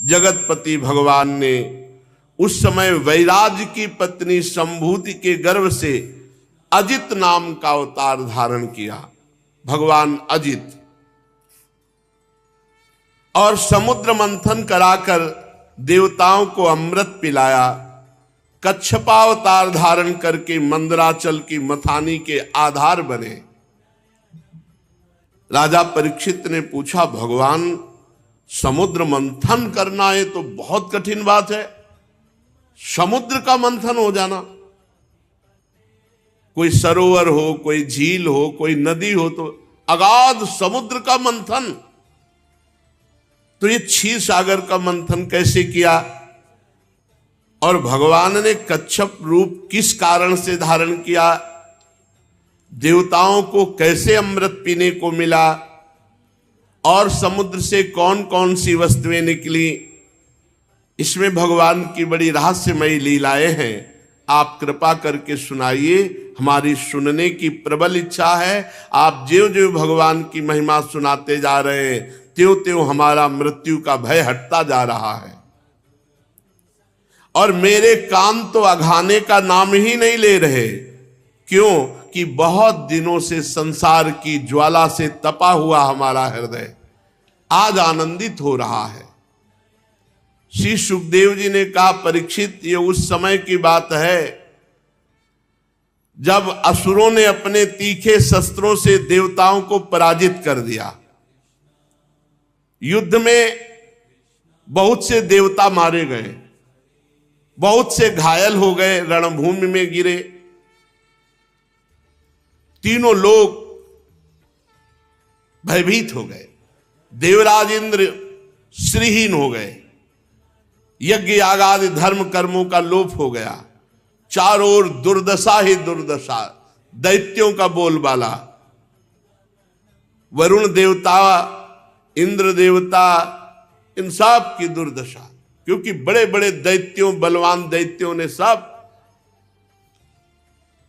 जगतपति भगवान ने उस समय वैराज की पत्नी संभूति के गर्भ से अजित नाम का अवतार धारण किया, भगवान अजित, और समुद्र मंथन कराकर देवताओं को अमृत पिलाया। कच्छपावतार धारण करके मंदराचल की मथानी के आधार बने। राजा परीक्षित ने पूछा, भगवान समुद्र मंथन करना है तो बहुत कठिन बात है, समुद्र का मंथन हो जाना, कोई सरोवर हो, कोई झील हो, कोई नदी हो, तो अगाध समुद्र का मंथन, तो ये क्षीर सागर का मंथन कैसे किया? और भगवान ने कच्छप रूप किस कारण से धारण किया? देवताओं को कैसे अमृत पीने को मिला? और समुद्र से कौन कौन सी वस्तुएं निकली? इसमें भगवान की बड़ी रहस्यमयी लीलाएं हैं। आप कृपा करके सुनाइए, हमारी सुनने की प्रबल इच्छा है। आप ज्यों ज्यों भगवान की महिमा सुनाते जा रहे हैं, त्यों त्यों हमारा मृत्यु का भय हटता जा रहा है। और मेरे कान तो अघाने का नाम ही नहीं ले रहे। क्यों? कि बहुत दिनों से संसार की ज्वाला से तपा हुआ हमारा हृदय आज आनंदित हो रहा है। श्री सुखदेव जी ने कहा, परीक्षित, ये उस समय की बात है जब असुरों ने अपने तीखे शस्त्रों से देवताओं को पराजित कर दिया। युद्ध में बहुत से देवता मारे गए, बहुत से घायल हो गए, रणभूमि में गिरे। तीनों लोग भयभीत हो गए। देवराज इंद्र श्रीहीन हो गए। यज्ञ यागादि धर्म कर्मों का लोप हो गया। चारों ओर दुर्दशा ही दुर्दशा, दैत्यों का बोलबाला। वरुण देवता, इंद्र देवता, इन सब की दुर्दशा, क्योंकि बड़े बड़े दैत्यों, बलवान दैत्यों ने सब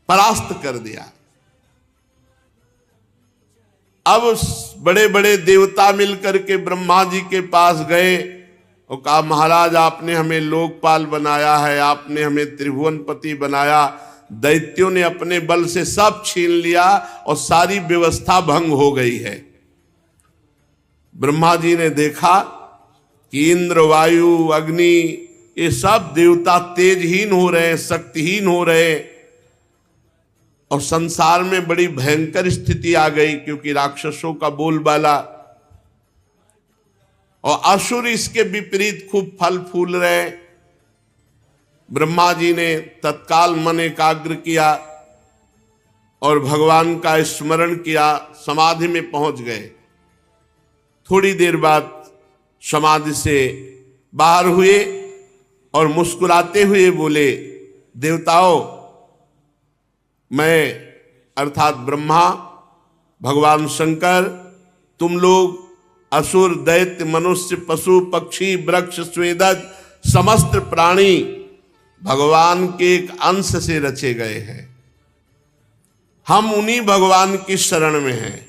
परास्त कर दिया। अब बड़े बड़े देवता मिलकर के ब्रह्मा जी के पास गए और कहा, महाराज आपने हमें लोकपाल बनाया है, आपने हमें त्रिभुवनपति बनाया, दैत्यों ने अपने बल से सब छीन लिया और सारी व्यवस्था भंग हो गई है। ब्रह्मा जी ने देखा कि इंद्र, वायु, अग्नि, ये सब देवता तेजहीन हो रहे हैं, शक्तिहीन हो रहे हैं, और संसार में बड़ी भयंकर स्थिति आ गई, क्योंकि राक्षसों का बोलबाला और असुर इसके विपरीत खूब फल फूल रहे। ब्रह्मा जी ने तत्काल मन एकाग्र किया और भगवान का स्मरण किया, समाधि में पहुंच गए। थोड़ी देर बाद समाधि से बाहर हुए और मुस्कुराते हुए बोले, देवताओं, मैं अर्थात ब्रह्मा, भगवान शंकर, तुम लोग असुर, दैत्य, मनुष्य, पशु, पक्षी, वृक्ष, स्वेदज, समस्त प्राणी भगवान के एक अंश से रचे गए हैं। हम उन्हीं भगवान की शरण में हैं।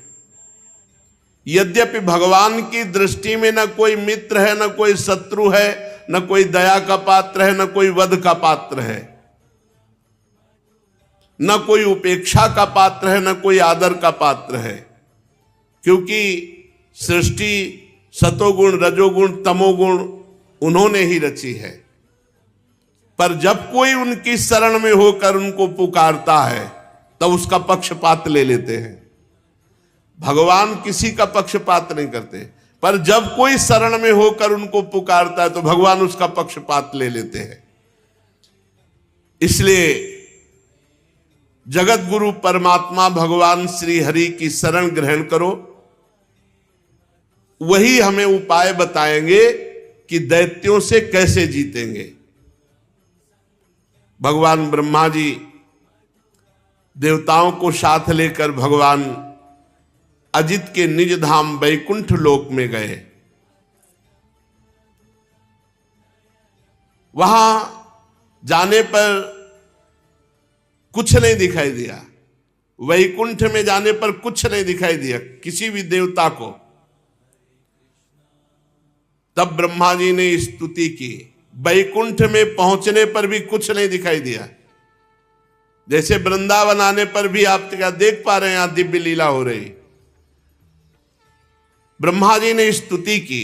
यद्यपि भगवान की दृष्टि में न कोई मित्र है, न कोई शत्रु है, न कोई दया का पात्र है, न कोई वध का पात्र है, न कोई उपेक्षा का पात्र है, न कोई आदर का पात्र है, क्योंकि सृष्टि सतोगुण, रजोगुण, तमोगुण उन्होंने ही रची है। पर जब कोई उनकी शरण में होकर उनको पुकारता है तब उसका पक्षपात ले लेते हैं। भगवान किसी का पक्षपात नहीं करते, पर जब कोई शरण में होकर उनको पुकारता है तो भगवान उसका पक्षपात ले लेते हैं। इसलिए जगत गुरु परमात्मा भगवान श्री हरि की शरण ग्रहण करो, वही हमें उपाय बताएंगे कि दैत्यों से कैसे जीतेंगे। भगवान ब्रह्मा जी देवताओं को साथ लेकर भगवान अजित के निज धाम वैकुंठ लोक में गए। वहां जाने पर कुछ नहीं दिखाई दिया। वैकुंठ में जाने पर कुछ नहीं दिखाई दिया किसी भी देवता को। तब ब्रह्मा जी ने स्तुति की। वैकुंठ में पहुंचने पर भी कुछ नहीं दिखाई दिया। जैसे वृंदावन आने पर भी आप क्या देख पा रहे हैं, यहां दिव्य लीला हो रही। ब्रह्मा जी ने स्तुति की।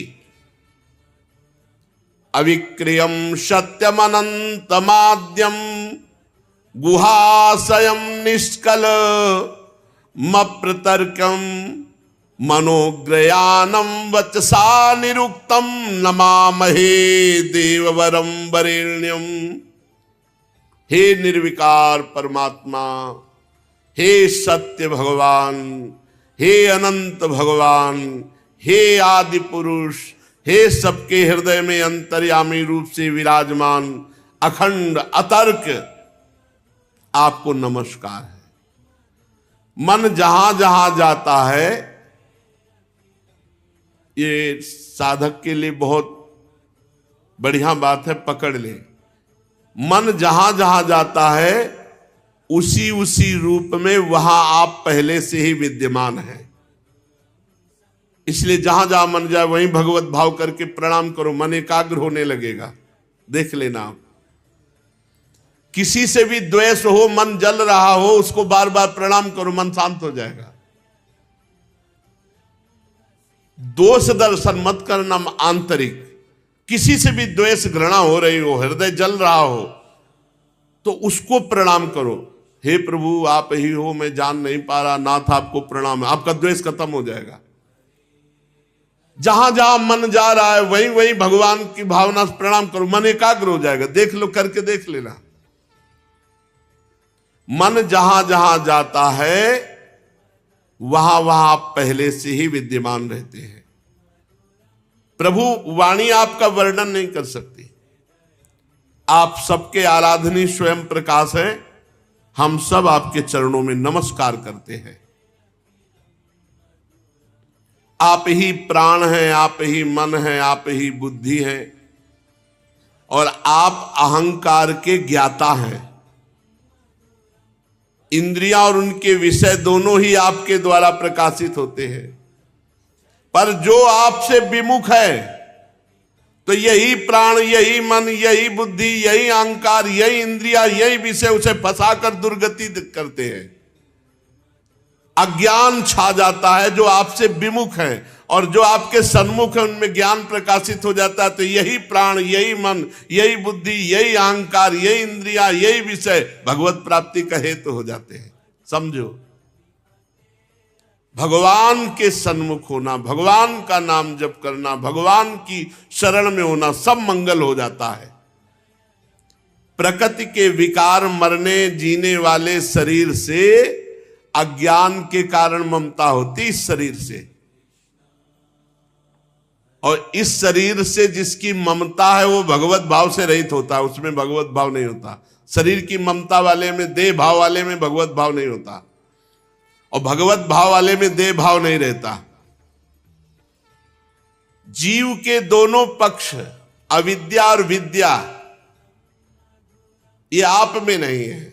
अविक्रियम सत्यम अनंतमाद्यम गुहाशयम निष्कल मप्रतर्कम मनोग्रयानम वचसा निरुक्तम नमामहे देववरम वरेण्यम। हे निर्विकार परमात्मा, हे सत्य भगवान, हे अनंत भगवान, हे आदि पुरुष, हे सबके हृदय में अंतर्यामी रूप से विराजमान अखंड अतर्क, आपको नमस्कार है। मन जहां जहां जाता है, ये साधक के लिए बहुत बढ़िया बात है, पकड़ ले। मन जहां जहां जाता है उसी उसी रूप में वहां आप पहले से ही विद्यमान हैं। इसलिए जहां जहां मन जाए वहीं भगवत भाव करके प्रणाम करो, मन एकाग्र होने लगेगा। देख लेना आप, किसी से भी द्वेष हो, मन जल रहा हो, उसको बार बार प्रणाम करो, मन शांत हो जाएगा। दोष दर्शन मत करना आंतरिक। किसी से भी द्वेष घृणा हो रही हो, हृदय जल रहा हो, तो उसको प्रणाम करो। हे प्रभु आप ही हो, मैं जान नहीं पा रहा, नाथ आपको प्रणाम है। आपका द्वेष खत्म हो जाएगा। जहां जहां मन जा रहा है वहीं वहीं भगवान की भावना से प्रणाम करो, मन एकाग्र हो जाएगा। देख लो, करके देख लेना। मन जहां जहां जाता है वहां वहां आप पहले से ही विद्यमान रहते हैं। प्रभु वाणी आपका वर्णन नहीं कर सकती। आप सबके आराधनीय स्वयं प्रकाश है। हम सब आपके चरणों में नमस्कार करते हैं। आप ही प्राण हैं, आप ही मन हैं, आप ही बुद्धि है, और आप अहंकार के ज्ञाता हैं। इंद्रियां और उनके विषय दोनों ही आपके द्वारा प्रकाशित होते हैं। पर जो आपसे विमुख है, तो यही प्राण, यही मन, यही बुद्धि, यही अहंकार, यही इंद्रिया, यही विषय उसे फंसाकर दुर्गति करते हैं। अज्ञान छा जाता है जो आपसे विमुख है, और जो आपके सन्मुख है उनमें ज्ञान प्रकाशित हो जाता है। तो यही प्राण, यही मन, यही बुद्धि, यही अहंकार, यही इंद्रिया, यही विषय भगवत प्राप्ति का हेतु हो जाते हैं। समझो, भगवान के सन्मुख होना, भगवान का नाम जप करना, भगवान की शरण में होना, सब मंगल हो जाता है। प्रकृति के विकार मरने जीने वाले शरीर से अज्ञान के कारण ममता होती, इस शरीर से। और इस शरीर से जिसकी ममता है वो भगवत भाव से रहित होता है, उसमें भगवत भाव नहीं होता। शरीर की ममता वाले में, देह भाव वाले में भगवत भाव नहीं होता, और भगवत भाव वाले में देह भाव नहीं रहता। जीव के दोनों पक्ष, अविद्या और विद्या, ये आप में नहीं है।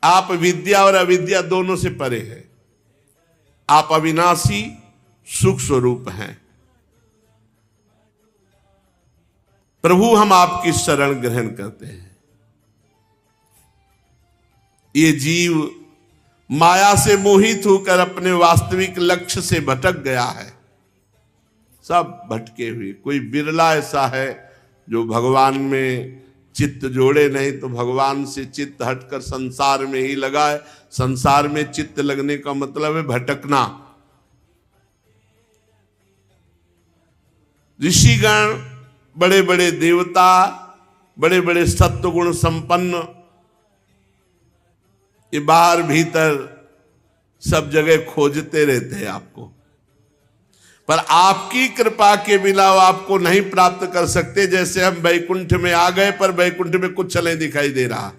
आप विद्या और अविद्या दोनों से परे है। आप अविनाशी सुख स्वरूप हैं। प्रभु हम आपकी शरण ग्रहण करते हैं। ये जीव माया से मोहित होकर अपने वास्तविक लक्ष्य से भटक गया है। सब भटके हुए, कोई बिरला ऐसा है जो भगवान में चित्त जोड़े नहीं, तो भगवान से चित्त हटकर संसार में ही लगा है। संसार में चित्त लगने का मतलब है भटकना। ऋषिगण, बड़े बड़े देवता, बड़े बड़े सत्वगुण संपन्न, ये बाहर भीतर सब जगह खोजते रहते हैं आपको, पर आपकी कृपा के बिना वो आपको नहीं प्राप्त कर सकते। जैसे हम वैकुंठ में आ गए, पर वैकुंठ में कुछ नहीं दिखाई दे रहा।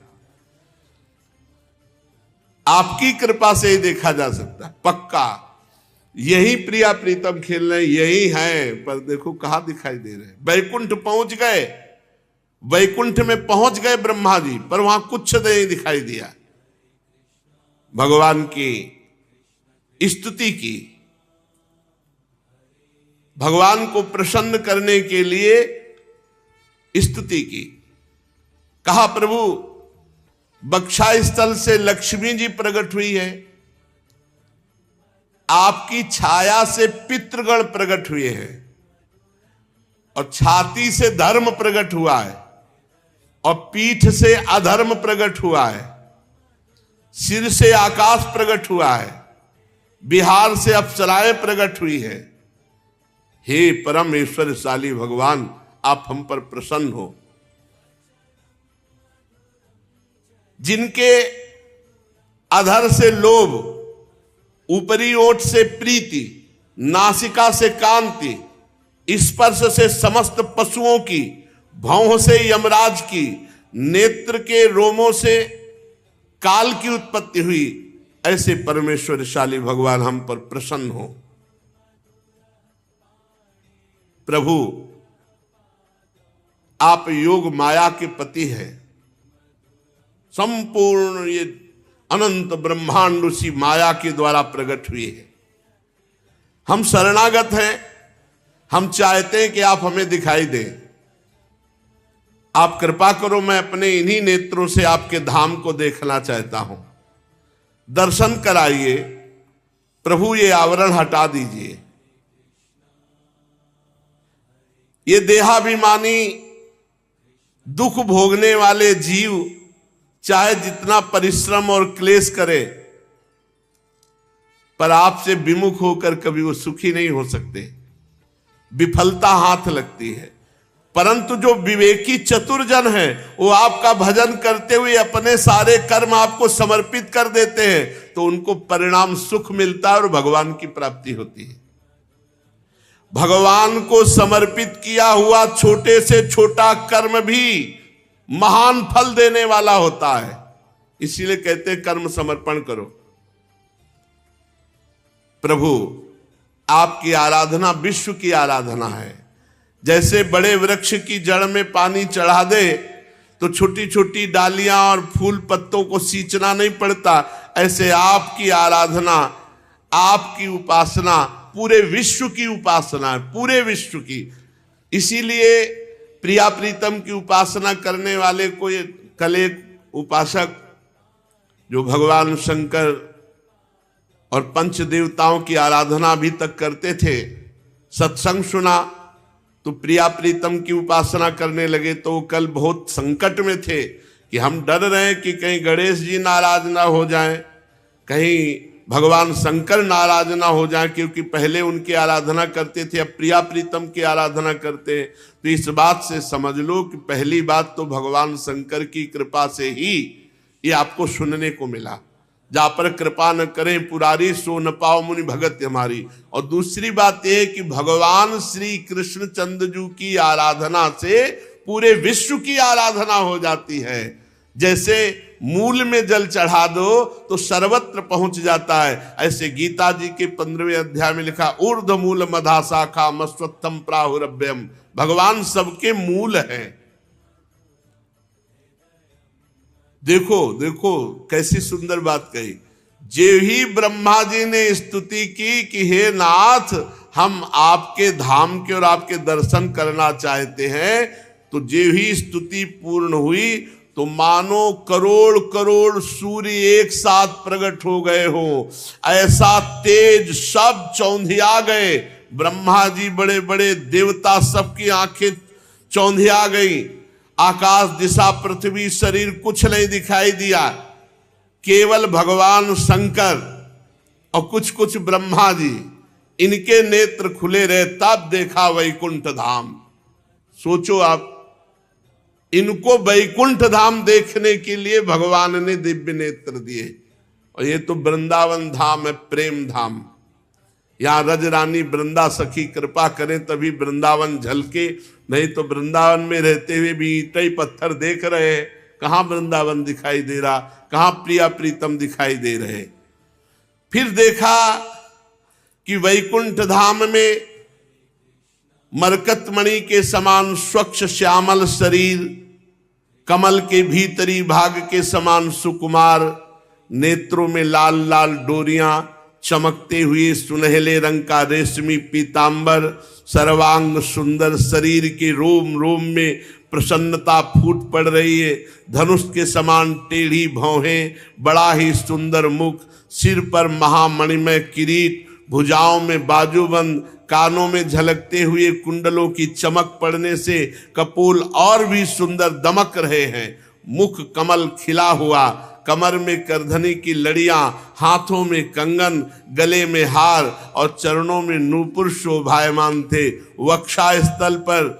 आपकी कृपा से ही देखा जा सकता है पक्का। यही प्रिया प्रीतम खेल रहे, यही है, पर देखो कहां दिखाई दे रहे। वैकुंठ पहुंच गए, वैकुंठ में पहुंच गए ब्रह्मा जी, पर वहां कुछ नहीं दिखाई दिया। भगवान की स्तुति की, भगवान को प्रसन्न करने के लिए स्तुति की। कहा प्रभु बक्षा स्थल से लक्ष्मी जी प्रकट हुई है, आपकी छाया से पितृगण प्रकट हुए हैं, और छाती से धर्म प्रकट हुआ है, और पीठ से अधर्म प्रकट हुआ है, सिर से आकाश प्रकट हुआ है, बिहार से अप्सराएं प्रकट हुई है। हे परम ऐश्वर्यशाली भगवान, आप हम पर प्रसन्न हो। जिनके अधर से लोभ, ऊपरी ओठ से प्रीति, नासिका से कांति, स्पर्श से समस्त पशुओं की, भौं से यमराज की, नेत्र के रोमों से काल की उत्पत्ति हुई, ऐसे परमेश्वरशाली भगवान हम पर प्रसन्न हो। प्रभु आप योग माया के पति हैं, संपूर्ण ये अनंत ब्रह्मांड उसी माया के द्वारा प्रकट हुए हैं। हम शरणागत हैं, हम चाहते हैं कि आप हमें दिखाई दें। आप कृपा करो, मैं अपने इन्हीं नेत्रों से आपके धाम को देखना चाहता हूं। दर्शन कराइए प्रभु, ये आवरण हटा दीजिए। ये देहाभिमानी दुख भोगने वाले जीव चाहे जितना परिश्रम और क्लेश करे, पर आपसे विमुख होकर कभी वो सुखी नहीं हो सकते, विफलता हाथ लगती है। परंतु जो विवेकी चतुर जन है, वो आपका भजन करते हुए अपने सारे कर्म आपको समर्पित कर देते हैं, तो उनको परिणाम सुख मिलता है और भगवान की प्राप्ति होती है। भगवान को समर्पित किया हुआ छोटे से छोटा कर्म भी महान फल देने वाला होता है। इसीलिए कहते हैं कर्म समर्पण करो। प्रभु आपकी आराधना विश्व की आराधना है। जैसे बड़े वृक्ष की जड़ में पानी चढ़ा दे तो छोटी छोटी डालियां और फूल पत्तों को सींचना नहीं पड़ता, ऐसे आपकी आराधना, आपकी उपासना पूरे विश्व की उपासना है, पूरे विश्व की। इसीलिए प्रिया प्रीतम की उपासना करने वाले को कल एक उपासक जो भगवान शंकर और पंच देवताओं की आराधना अभी तक करते थे, सत्संग सुना तो प्रिया प्रीतम की उपासना करने लगे। तो वो कल बहुत संकट में थे कि हम डर रहे हैं कि कहीं गणेश जी नाराज ना हो जाएं, कहीं भगवान शंकर नाराज ना हो जाएं, क्योंकि पहले उनकी आराधना करते थे, अब प्रिया प्रीतम की आराधना करते हैं। तो इस बात से समझ लो कि पहली बात तो भगवान शंकर की कृपा से ही ये आपको सुनने को मिला। जा पर कृपा न करें पुरारी, सो न पाओ मुनि भगत हमारी। और दूसरी बात यह है कि भगवान श्री कृष्ण चंद्रजू की आराधना से पूरे विश्व की आराधना हो जाती है। जैसे मूल में जल चढ़ा दो तो सर्वत्र पहुंच जाता है, ऐसे गीता जी के 15वें अध्याय में लिखा ऊर्ध्व मूल मधा शाखा मस्वत्थम प्राहुरभ्यम। भगवान सबके मूल हैं। देखो देखो कैसी सुंदर बात कही। जे ही ब्रह्मा जी ने स्तुति की कि हे नाथ, हम आपके धाम के और आपके दर्शन करना चाहते हैं, तो जे ही स्तुति पूर्ण हुई तो मानो करोड़ करोड़ सूर्य एक साथ प्रकट हो गए हो। ऐसा तेज, सब चौंधिया गए। ब्रह्मा जी, बड़े बड़े देवता, सबकी आंखें चौंधिया गई। आकाश, दिशा, पृथ्वी, शरीर कुछ नहीं दिखाई दिया, केवल भगवान शंकर और कुछ कुछ ब्रह्मा जी, इनके नेत्र खुले रहे। तब देखा वैकुंठ धाम। सोचो आप, इनको वैकुंठ धाम देखने के लिए भगवान ने दिव्य नेत्र दिए। और ये तो वृंदावन धाम है, प्रेम धाम। यहाँ रज रानी वृंदा सखी कृपा करें तभी वृंदावन झलके, नहीं तो वृंदावन में रहते हुए भी ईंट ही पत्थर देख रहे हैं, कहाँ वृंदावन दिखाई दे रहा, कहाँ प्रिया प्रीतम दिखाई दे रहे। फिर देखा कि वैकुंठ धाम में मरकतमणि के समान स्वच्छ श्यामल शरीर, कमल के भीतरी भाग के समान सुकुमार, नेत्रों में लाल लाल डोरियां, चमकते हुए सुनहले रंग का रेशमी पीतांबर, सर्वांग सुंदर, शरीर के रोम रोम में प्रसन्नता फूट पड़ रही है। धनुष के समान टेढ़ी भौहें, बड़ा ही सुंदर मुख, सिर पर महामणिमय किरीट, भुजाओं में बाजूबंद, कानों में झलकते हुए कुंडलों की चमक पड़ने से कपोल और भी सुंदर दमक रहे हैं। मुख कमल खिला हुआ, कमर में करधनी की लड़ियां, हाथों में कंगन, गले में हार और चरणों में नूपुर शोभायमान थे। वक्षा स्थल पर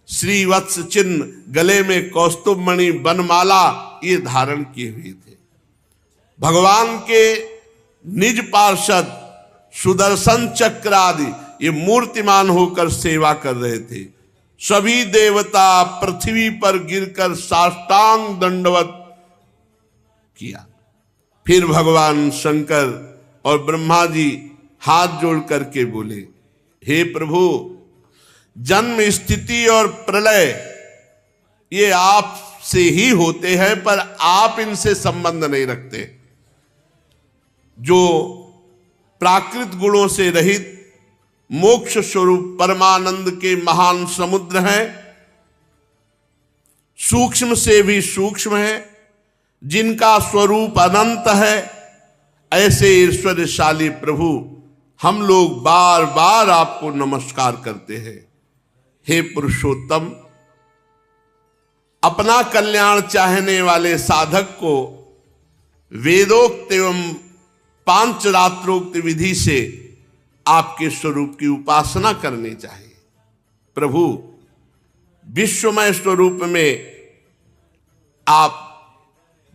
श्रीवत्स चिन्ह, गले में कौस्तुभ मणि बनमाला ये धारण किए हुए थे। भगवान के निज पार्षद सुदर्शन चक्र आदि ये मूर्तिमान होकर सेवा कर रहे थे। सभी देवता पृथ्वी पर गिरकर साष्टांग दंडवत किया। फिर भगवान शंकर और ब्रह्मा जी हाथ जोड़ करके बोले, हे प्रभु, जन्म, स्थिति और प्रलय ये आपसे ही होते हैं, पर आप इनसे संबंध नहीं रखते। जो प्राकृत गुणों से रहित मोक्ष स्वरूप परमानंद के महान समुद्र हैं, सूक्ष्म से भी सूक्ष्म है, जिनका स्वरूप अनंत है, ऐसे ईश्वरशाली प्रभु हम लोग बार बार आपको नमस्कार करते हैं। हे पुरुषोत्तम, अपना कल्याण चाहने वाले साधक को वेदोक्त एवं पांचरात्रोक्त विधि से आपके स्वरूप की उपासना करनी चाहिए। प्रभु, विश्वमय स्वरूप में आप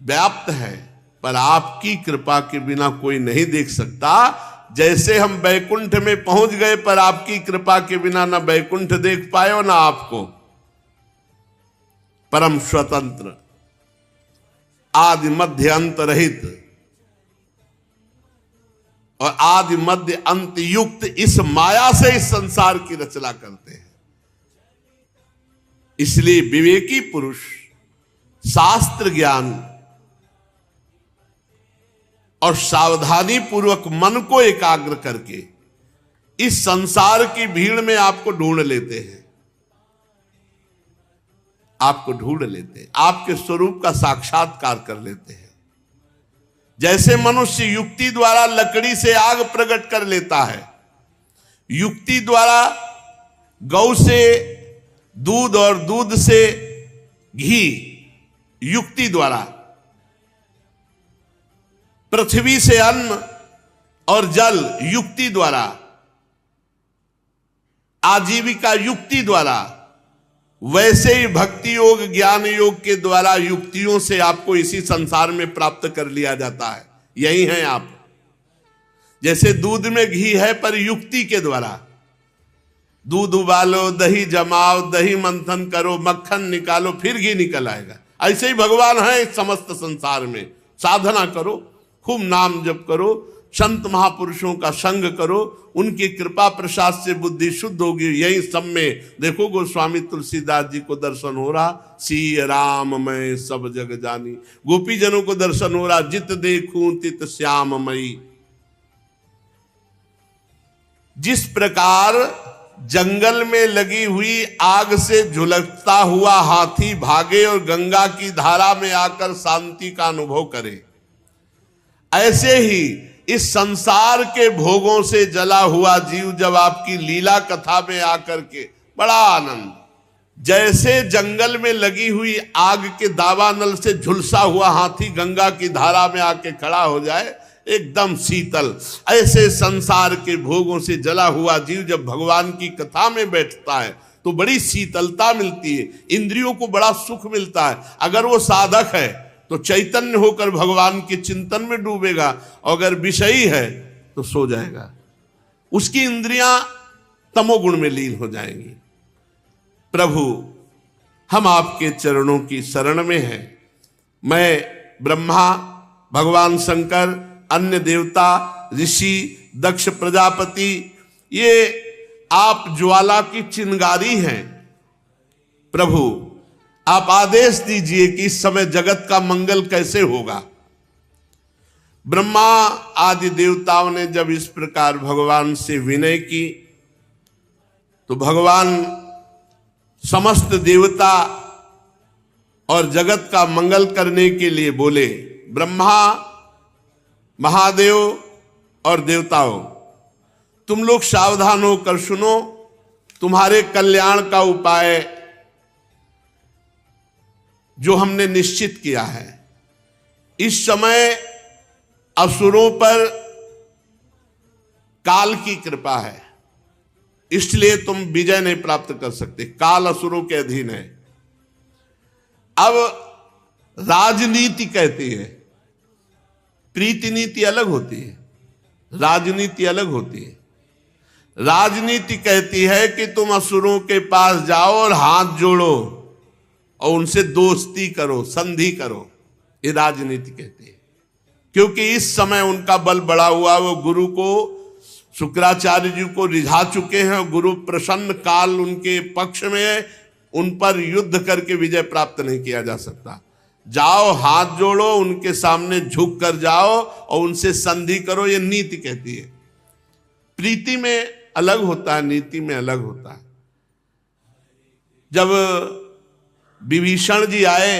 व्याप्त है, पर आपकी कृपा के बिना कोई नहीं देख सकता। जैसे हम बैकुंठ में पहुंच गए, पर आपकी कृपा के बिना ना बैकुंठ देख पाए और ना आपको। परम स्वतंत्र, आदि मध्य अंत रहित और आदि मध्य अंत युक्त इस माया से इस संसार की रचना करते हैं। इसलिए विवेकी पुरुष शास्त्र ज्ञान और सावधानी पूर्वक मन को एकाग्र करके इस संसार की भीड़ में आपको ढूंढ लेते हैं, आपको ढूंढ लेते हैं, आपके स्वरूप का साक्षात्कार कर लेते हैं। जैसे मनुष्य युक्ति द्वारा लकड़ी से आग प्रकट कर लेता है, युक्ति द्वारा गौ से दूध और दूध से घी, युक्ति द्वारा पृथ्वी से अन्न और जल, युक्ति द्वारा आजीविका, युक्ति द्वारा, वैसे ही भक्ति योग ज्ञान योग के द्वारा युक्तियों से आपको इसी संसार में प्राप्त कर लिया जाता है। यही है आप। जैसे दूध में घी है, पर युक्ति के द्वारा दूध उबालो, दही जमाओ, दही मंथन करो, मक्खन निकालो, फिर घी निकल आएगा। ऐसे ही भगवान है इस समस्त संसार में। साधना करो, खूब नाम जप करो, संत महापुरुषों का संग करो, उनकी कृपा प्रसाद से बुद्धि शुद्ध होगी। यही सब में देखो, गोस्वामी तुलसीदास जी को दर्शन हो रहा, सी राम मैं सब जग जानी। गोपी जनों को दर्शन हो रहा, जित देखूं तित श्याममयी। जिस प्रकार जंगल में लगी हुई आग से झुलसता हुआ हाथी भागे और गंगा की धारा में आकर शांति का अनुभव करे, ऐसे ही इस संसार के भोगों से जला हुआ जीव जब आपकी लीला कथा में आकर के बड़ा आनंद, जैसे जंगल में लगी हुई आग के दावानल से झुलसा हुआ हाथी गंगा की धारा में आके खड़ा हो जाए, एकदम शीतल, ऐसे संसार के भोगों से जला हुआ जीव जब भगवान की कथा में बैठता है तो बड़ी शीतलता मिलती है, इंद्रियों को बड़ा सुख मिलता है। अगर वो साधक है तो चैतन्य होकर भगवान के चिंतन में डूबेगा, और अगर विषयी है तो सो जाएगा, उसकी इंद्रियां तमोगुण में लीन हो जाएंगी। प्रभु, हम आपके चरणों की शरण में हैं। मैं, ब्रह्मा, भगवान शंकर, अन्य देवता, ऋषि, दक्ष प्रजापति, ये आप ज्वाला की चिंगारी हैं। प्रभु, आप आदेश दीजिए कि इस समय जगत का मंगल कैसे होगा। ब्रह्मा आदि देवताओं ने जब इस प्रकार भगवान से विनय की तो भगवान समस्त देवता और जगत का मंगल करने के लिए बोले, ब्रह्मा, महादेव और देवताओं, तुम लोग सावधान होकर सुनो, तुम्हारे कल्याण का उपाय जो हमने निश्चित किया है। इस समय असुरों पर काल की कृपा है, इसलिए तुम विजय नहीं प्राप्त कर सकते। काल असुरों के अधीन है। अब राजनीति कहती है, प्रीति नीति अलग होती है, राजनीति अलग होती है। राजनीति कहती है कि तुम असुरों के पास जाओ और हाथ जोड़ो और उनसे दोस्ती करो, संधि करो। ये राजनीति कहती है, क्योंकि इस समय उनका बल बढ़ा हुआ, वो गुरु को, शुक्राचार्य जी को रिझा चुके हैं। गुरु प्रसन्न, काल उनके पक्ष में है, उन पर युद्ध करके विजय प्राप्त नहीं किया जा सकता। जाओ, हाथ जोड़ो, उनके सामने झुक कर जाओ और उनसे संधि करो, ये नीति कहती है। प्रीति में अलग होता है, नीति में अलग होता है। जब विभीषण जी आए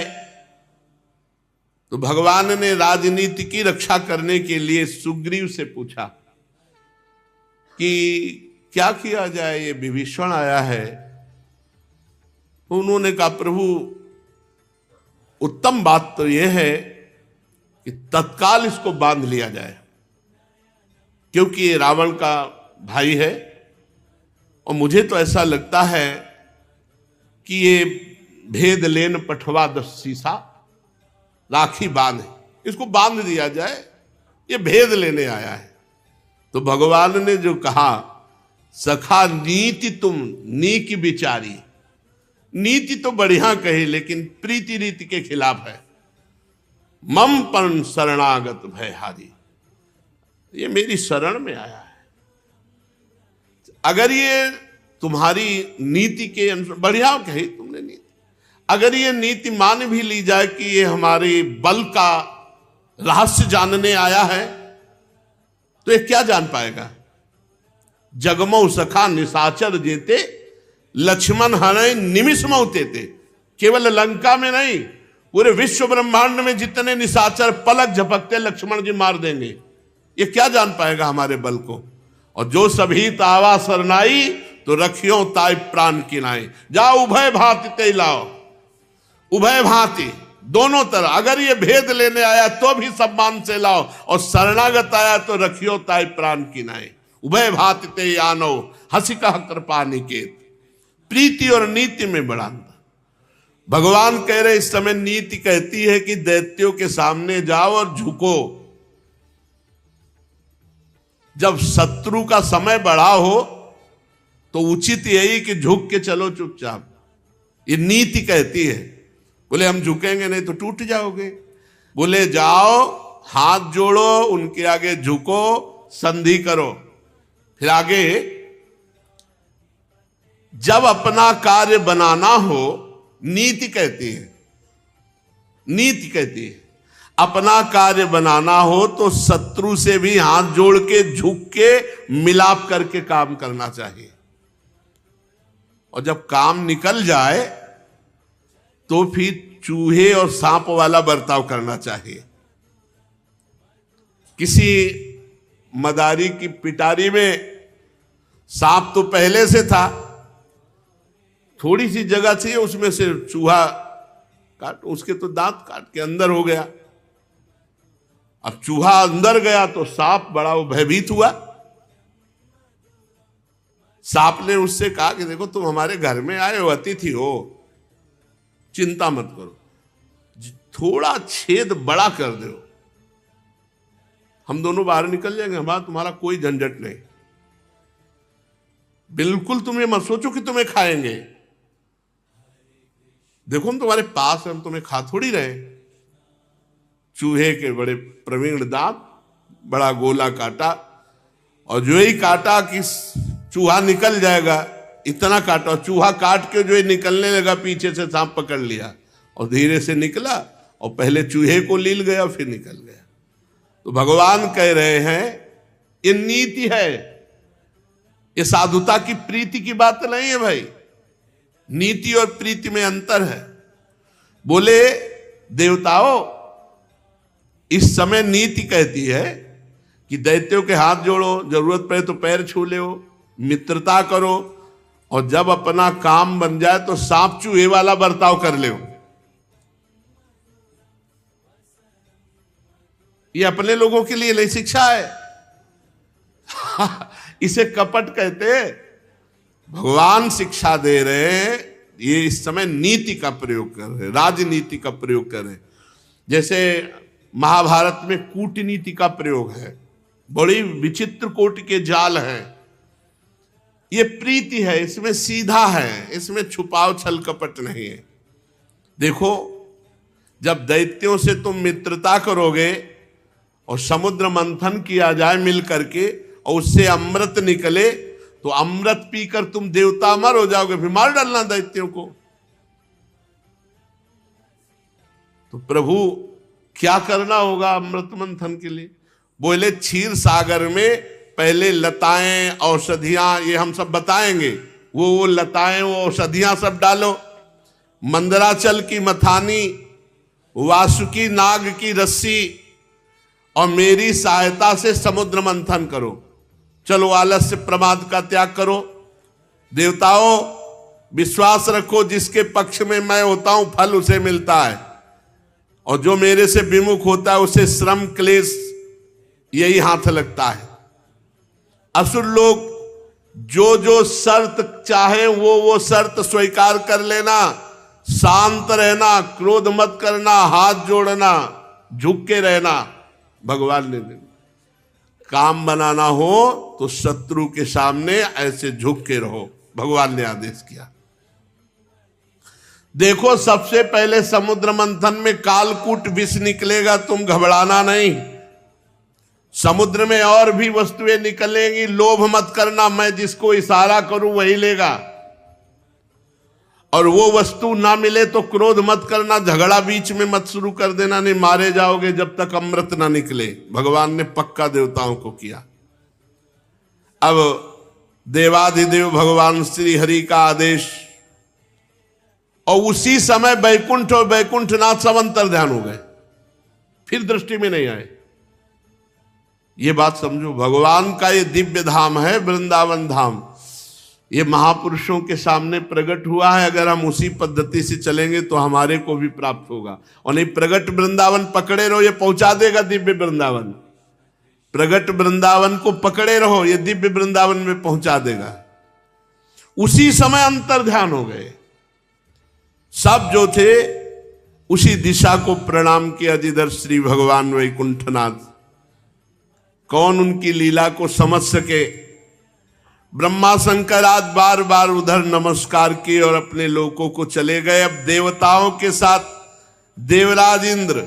तो भगवान ने राजनीति की रक्षा करने के लिए सुग्रीव से पूछा कि क्या किया जाए, ये विभीषण आया है। उन्होंने कहा, प्रभु उत्तम बात तो यह है कि तत्काल इसको बांध लिया जाए, क्योंकि ये रावण का भाई है और मुझे तो ऐसा लगता है कि ये भेद लेन पठवा 10 सीसा राखी बांध, इसको बांध दिया जाए, ये भेद लेने आया है। तो भगवान ने जो कहा, सखा नीति तुम नीक विचारी, नीति तो बढ़िया कही लेकिन प्रीति रीति के खिलाफ है। मम पण शरणागत भयहारी, ये मेरी शरण में आया है। अगर ये तुम्हारी नीति के अनुसार, बढ़िया कही तुमने नीति, अगर ये नीति मान भी ली जाए कि ये हमारे बल का रहस्य जानने आया है, तो ये क्या जान पाएगा। जगमऊ सखा निशाचर जेते, लक्ष्मण हरे निमिष मौते थे। केवल लंका में नहीं, पूरे विश्व ब्रह्मांड में जितने निशाचर पलक झपकते लक्ष्मण जी मार देंगे। ये क्या जान पाएगा हमारे बल को। और जो सभी तावा सरनाई, तो रखियो ताई प्राण किनाई। जाओ उभय भांति ते लाओ, उभय भांति दोनों तरह। अगर ये भेद लेने आया तो भी सम्मान से लाओ, और शरणागत आया तो रखियो ताई प्राण किनाई। उभय भांति ते आनो, हंसी कह कृपा निकेत। प्रीति और नीति में बड़ा अंतर। भगवान कह रहे, इस समय नीति कहती है कि दैत्यों के सामने जाओ और झुको। जब शत्रु का समय बढ़ा हो तो उचित यही कि झुक के चलो चुपचाप, ये नीति कहती है। बोले हम झुकेंगे नहीं तो टूट जाओगे। बोले जाओ, हाथ जोड़ो, उनके आगे झुको, संधि करो। फिर आगे, जब अपना कार्य बनाना हो, नीति कहती है, नीति कहती है अपना कार्य बनाना हो तो शत्रु से भी हाथ जोड़ के, झुक के, मिलाप करके काम करना चाहिए। और जब काम निकल जाए तो फिर चूहे और सांप वाला बर्ताव करना चाहिए। किसी मदारी की पिटारी में सांप तो पहले से था, थोड़ी सी जगह चाहिए, उसमें से चूहा काट, उसके तो दांत काट के अंदर हो गया। अब चूहा अंदर गया तो सांप बड़ा वो भयभीत हुआ। सांप ने उससे कहा कि देखो तुम हमारे घर में आए हो, अतिथि हो, चिंता मत करो, थोड़ा छेद बड़ा कर दो, हम दोनों बाहर निकल जाएंगे, हमारा तुम्हारा कोई झंझट नहीं। बिल्कुल तुम ये मत सोचो कि तुम्हें खाएंगे, देखो हम तुम्हारे पास है, हम तुम्हें खा थोड़ी रहे। चूहे के बड़े प्रवीण दांत, बड़ा गोला काटा, और जो ही काटा कि चूहा निकल जाएगा, इतना काटा, चूहा काट के जो ही निकलने लगा, पीछे से सांप पकड़ लिया और धीरे से निकला और पहले चूहे को लील गया फिर निकल गया। तो भगवान कह रहे हैं ये नीति है, ये साधुता की प्रीति की बात नहीं है भाई। नीति और प्रीति में अंतर है। बोले देवताओं, इस समय नीति कहती है कि दैत्यों के हाथ जोड़ो, जरूरत पड़े तो पैर छू लो, मित्रता करो, और जब अपना काम बन जाए तो सांप चूहे वाला बर्ताव कर लो। ये अपने लोगों के लिए नहीं शिक्षा है। इसे कपट कहते। भगवान शिक्षा दे रहे हैं, ये इस समय नीति का प्रयोग कर रहे, राजनीति का प्रयोग कर रहे। जैसे महाभारत में कूटनीति का प्रयोग है, बड़ी विचित्र कोटि के जाल हैं। ये प्रीति है, इसमें सीधा है, इसमें छुपाव छल कपट नहीं है। देखो, जब दैत्यों से तुम मित्रता करोगे और समुद्र मंथन किया जाए मिल करके और उससे अमृत निकले, तो अमृत पीकर तुम देवता अमर हो जाओगे, फिर मार डालना दैत्यों को। तो प्रभु क्या करना होगा अमृत मंथन के लिए? बोले क्षीर सागर में पहले लताएं, औषधियां, ये हम सब बताएंगे। वो लताएं, वो औषधियां सब डालो, मंदराचल की मथानी, वासुकी नाग की रस्सी, और मेरी सहायता से समुद्र मंथन करो। चलो, आलस्य प्रमाद का त्याग करो। देवताओं, विश्वास रखो, जिसके पक्ष में मैं होता हूं फल उसे मिलता है, और जो मेरे से विमुख होता है उसे श्रम क्लेश यही हाथ लगता है। असुर लोग जो जो शर्त चाहे वो शर्त स्वीकार कर लेना, शांत रहना, क्रोध मत करना, हाथ जोड़ना, झुक के रहना। भगवान ने काम बनाना हो तो शत्रु के सामने ऐसे झुक के रहो, भगवान ने आदेश किया। देखो, सबसे पहले समुद्र मंथन में कालकूट विष निकलेगा, तुम घबराना नहीं। समुद्र में और भी वस्तुएं निकलेंगी, लोभ मत करना, मैं जिसको इशारा करूं वही लेगा। और वो वस्तु ना मिले तो क्रोध मत करना, झगड़ा बीच में मत शुरू कर देना, नहीं मारे जाओगे जब तक अमृत ना निकले। भगवान ने पक्का देवताओं को किया। अब देवाधिदेव भगवान श्री हरि का आदेश, और उसी समय बैकुंठ और बैकुंठनाथ सब अंतर्ध्यान हो गए, फिर दृष्टि में नहीं आए। ये बात समझो, भगवान का ये दिव्य धाम है वृंदावन धाम, ये महापुरुषों के सामने प्रकट हुआ है। अगर हम उसी पद्धति से चलेंगे तो हमारे को भी प्राप्त होगा। और नहीं, प्रगट वृंदावन पकड़े रहो, ये पहुंचा देगा दिव्य वृंदावन। प्रगट वृंदावन को पकड़े रहो, ये दिव्य वृंदावन में पहुंचा देगा। उसी समय अंतर्ध्यान हो गए सब जो थे, उसी दिशा को प्रणाम किया जिधर श्री भगवान वैकुंठनाथ। कौन उनकी लीला को समझ सके? ब्रह्मा शंकर आज बार बार उधर नमस्कार किए और अपने लोकों को चले गए। अब देवताओं के साथ देवराज इंद्र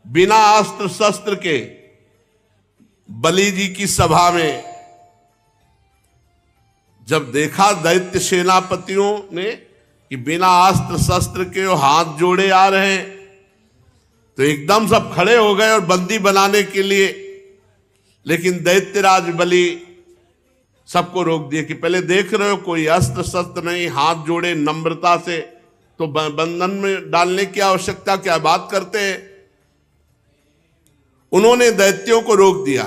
बिना अस्त्र शस्त्र के बलि जी की सभा में जब देखा दैत्य सेनापतियों ने कि बिना अस्त्र शस्त्र के वो हाथ जोड़े आ रहे हैं, तो एकदम सब खड़े हो गए और बंदी बनाने के लिए। लेकिन दैत्यराज बलि सबको रोक दिए कि पहले देख रहे हो कोई अस्त्र शस्त्र नहीं, हाथ जोड़े नम्रता से, तो बंधन में डालने की आवश्यकता क्या, बात करते हैं। उन्होंने दैत्यों को रोक दिया।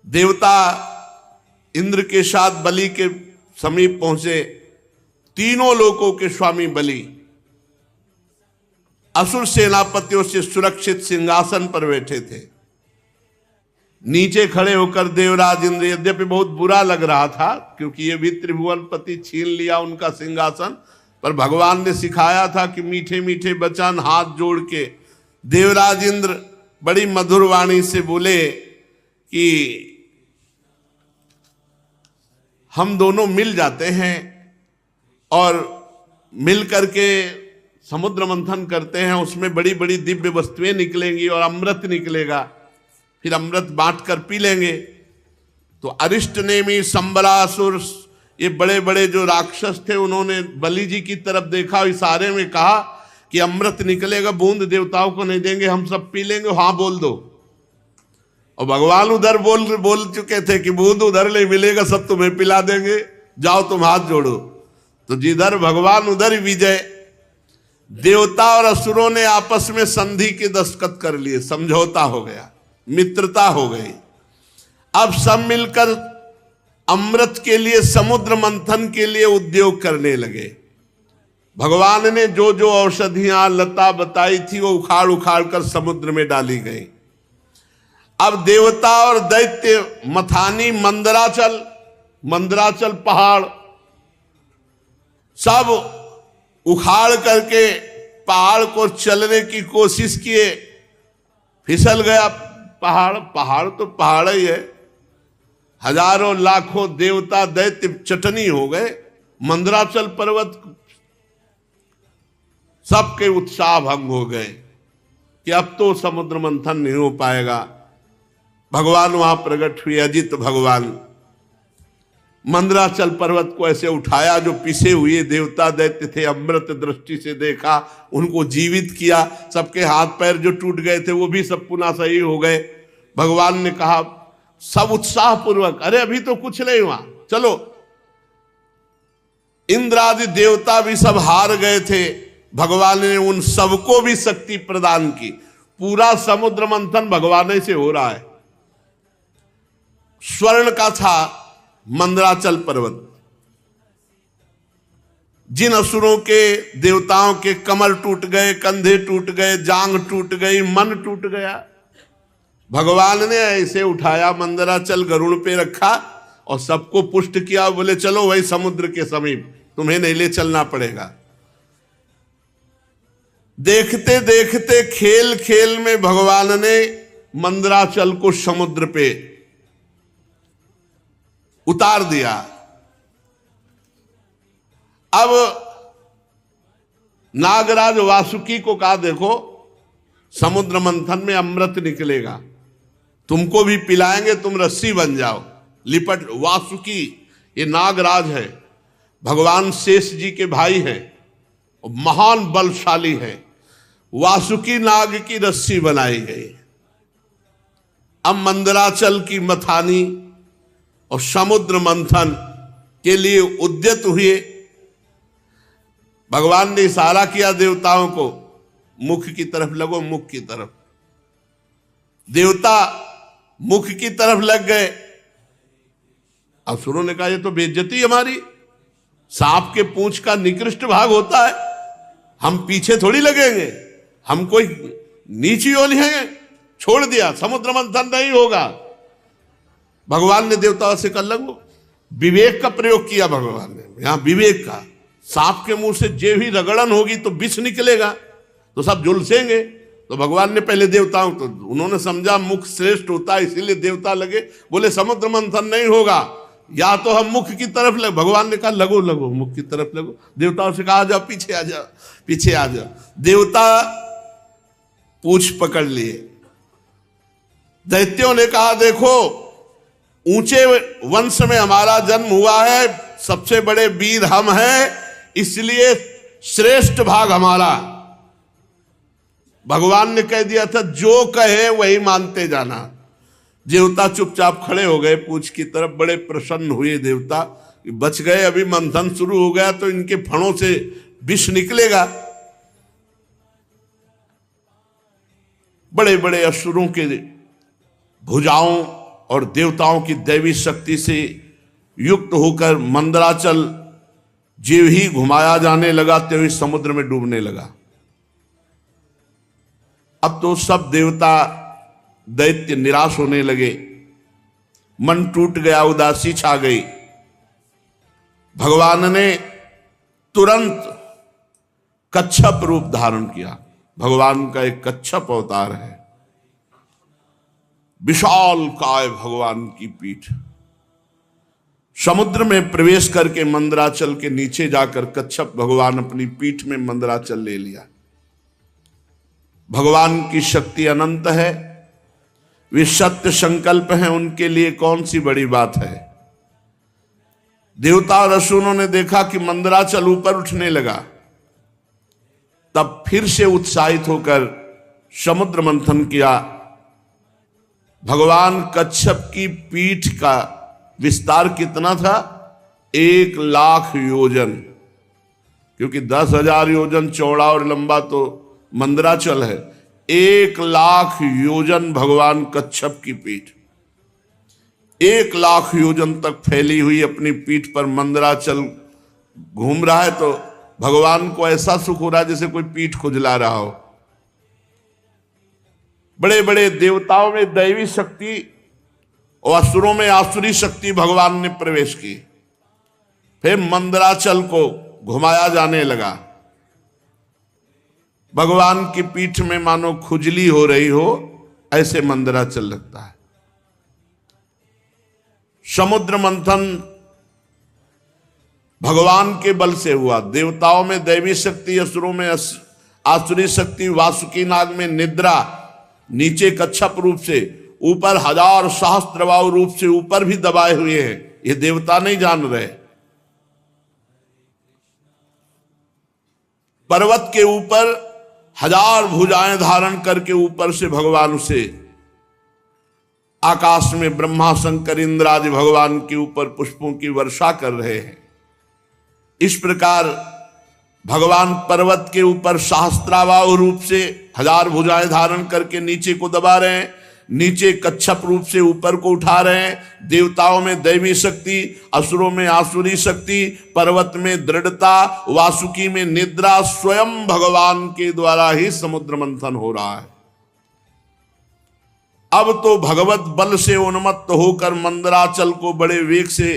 देवता इंद्र के साथ बलि के समीप पहुंचे। तीनों लोकों के स्वामी बलि असुर सेनापतियों से सुरक्षित सिंहासन पर बैठे थे। नीचे खड़े होकर देवराज इंद्र, यद्यपि बहुत बुरा लग रहा था क्योंकि ये भी त्रिभुवनपति छीन लिया उनका सिंहासन, पर भगवान ने सिखाया था कि मीठे मीठे वचन हाथ जोड़ के देवराज इंद्र बड़ी मधुर वाणी से बोले कि हम दोनों मिल जाते हैं और मिल करके समुद्र मंथन करते हैं, उसमें बड़ी बड़ी दिव्य वस्तुएं निकलेंगी और अमृत निकलेगा, फिर अमृत बांट कर पी लेंगे। तो अरिष्ट नेमी, संबरासुर, ये बड़े बड़े जो राक्षस थे, उन्होंने बलि जी की तरफ देखा, इशारे में कहा कि अमृत निकलेगा, बूंद देवताओं को नहीं देंगे, हम सब पी लेंगे, हाँ बोल दो। और भगवान उधर बोल चुके थे कि बूंद उधर नहीं मिलेगा, सब तुम्हें पिला देंगे, जाओ तुम हाथ जोड़ो। तो जिधर भगवान उधर ही विजय। देवता और असुरों ने आपस में संधि के दस्तखत कर लिए, समझौता हो गया, मित्रता हो गई। अब सब मिलकर अमृत के लिए, समुद्र मंथन के लिए उद्योग करने लगे। भगवान ने जो जो औषधियां लता बताई थी वो उखाड़ उखाड़ कर समुद्र में डाली गई। अब देवता और दैत्य मथानी मंदराचल पहाड़ सब उखाड़ करके पहाड़ को चलने की कोशिश किए, फिसल गया पहाड़। पहाड़ तो पहाड़ ही है, हजारों लाखों देवता दैत्य चटनी हो गए। मंदराचल पर्वत सबके उत्साह भंग हो गए कि अब तो समुद्र मंथन नहीं हो पाएगा। भगवान वहां प्रकट हुए, अजित भगवान। मंदराचल पर्वत को ऐसे उठाया, जो पिसे हुए देवता दैत्य थे, अमृत दृष्टि से देखा, उनको जीवित किया। सबके हाथ पैर जो टूट गए थे वो भी सब पुनः सही हो गए। भगवान ने कहा सब उत्साह पूर्वक, अरे अभी तो कुछ नहीं हुआ, चलो। इंद्र आदि देवता भी सब हार गए थे, भगवान ने उन सबको भी शक्ति प्रदान की। पूरा समुद्र मंथन भगवान से हो रहा है। स्वर्ण का था मंदराचल पर्वत। जिन असुरों के, देवताओं के कमर टूट गए, कंधे टूट गए, जांग टूट गई, मन टूट गया, भगवान ने ऐसे उठाया, मंदराचल गरुड़ पे रखा और सबको पुष्ट किया। बोले चलो वही समुद्र के समीप, तुम्हें नहीं ले चलना पड़ेगा। देखते देखते खेल खेल में भगवान ने मंदराचल को समुद्र पे उतार दिया। अब नागराज वासुकी को कहा, देखो समुद्र मंथन में अमृत निकलेगा, तुमको भी पिलाएंगे, तुम रस्सी बन जाओ, लिपट। वासुकी ये नागराज है, भगवान शेष जी के भाई हैं, महान बलशाली है। वासुकी नाग की रस्सी बनाई गई। अब मंदराचल की मथानी और समुद्र मंथन के लिए उद्यत हुए। भगवान ने इशारा किया देवताओं को, मुख की तरफ लगो, मुख की तरफ। देवता मुख की तरफ लग गए। असुरों ने कहा ये तो बेइज्जती हमारी, सांप के पूंछ का निकृष्ट भाग होता है, हम पीछे थोड़ी लगेंगे, हम कोई नीची ओली है। छोड़ दिया, समुद्र मंथन नहीं होगा। भगवान ने देवताओं से कर लगो, विवेक का प्रयोग किया भगवान ने, यहां विवेक का। सांप के मुंह से जे भी रगड़न होगी तो विष निकलेगा, तो सब झुलसेंगे। तो भगवान ने पहले देवताओं, तो उन्होंने समझा मुख श्रेष्ठ होता है, इसीलिए देवता लगे। बोले समुद्र मंथन नहीं होगा, या तो हम मुख की तरफ लगे। भगवान ने कहा लगो लगो, मुख की तरफ लगो। देवताओं से कहा आ जाओ, पीछे आ जाओ, पीछे आ जाओ। देवता पूंछ पकड़ लिए। दैत्यों ने कहा देखो, ऊंचे वंश में हमारा जन्म हुआ है, सबसे बड़े वीर हम हैं, इसलिए श्रेष्ठ भाग हमारा। भगवान ने कह दिया था जो कहे वही मानते जाना। देवता चुपचाप खड़े हो गए पूंछ की तरफ। बड़े प्रसन्न हुए देवता, बच गए। अभी मंथन शुरू हो गया तो इनके फणों से विष निकलेगा। बड़े बड़े असुरों के भुजाओं और देवताओं की दैवी शक्ति से युक्त होकर मंदराचल जीव ही घुमाया जाने लगा, त्यों ही समुद्र में डूबने लगा। अब तो सब देवता दैत्य निराश होने लगे, मन टूट गया, उदासी छा गई। भगवान ने तुरंत कच्छप रूप धारण किया। भगवान का एक कच्छप अवतार है, विशाल काय भगवान की पीठ। समुद्र में प्रवेश करके मंदराचल के नीचे जाकर कच्छप भगवान अपनी पीठ में मंदराचल ले लिया। भगवान की शक्ति अनंत है, वे सत्य संकल्प हैं, उनके लिए कौन सी बड़ी बात है। देवता और असुरों ने देखा कि मंदराचल ऊपर उठने लगा। तब फिर से उत्साहित होकर समुद्र मंथन किया। भगवान कच्छप की पीठ का विस्तार कितना था? 1,00,000 योजन, क्योंकि 10,000 योजन चौड़ा और लंबा तो मंदराचल है। 1,00,000 योजन भगवान कच्छप की पीठ, 1,00,000 योजन तक फैली हुई अपनी पीठ पर मंदराचल घूम रहा है। तो भगवान को ऐसा सुख हो रहा है जैसे कोई पीठ खुजला रहा हो। बड़े बड़े देवताओं में दैवी शक्ति और असुरों में आसुरी शक्ति भगवान ने प्रवेश की। फिर मंदराचल को घुमाया जाने लगा। भगवान की पीठ में मानो खुजली हो रही हो, ऐसे मंदराचल लगता है। समुद्र मंथन भगवान के बल से हुआ। देवताओं में दैवी शक्ति, असुरों में आसुरी शक्ति, वासुकी नाग में निद्रा, नीचे कच्छप रूप से, ऊपर 1000 सहस्त्रबाहु रूप से ऊपर भी दबाए हुए हैं। ये देवता नहीं जान रहे। पर्वत के ऊपर 1000 भुजाएं धारण करके ऊपर से भगवान उसे आकाश में ब्रह्मा शंकर इंद्र आदि भगवान के ऊपर पुष्पों की वर्षा कर रहे हैं। इस प्रकार भगवान पर्वत के ऊपर सहस्त्राबाहु रूप से 1000 भुजाएं धारण करके नीचे को दबा रहे हैं, नीचे कच्छप रूप से ऊपर को उठा रहे हैं। देवताओं में दैवी शक्ति, असुरों में आसुरी शक्ति, पर्वत में दृढ़ता, वासुकी में निद्रा, स्वयं भगवान के द्वारा ही समुद्र मंथन हो रहा है। अब तो भगवत बल से उन्मत्त होकर मंदराचल को बड़े वेग से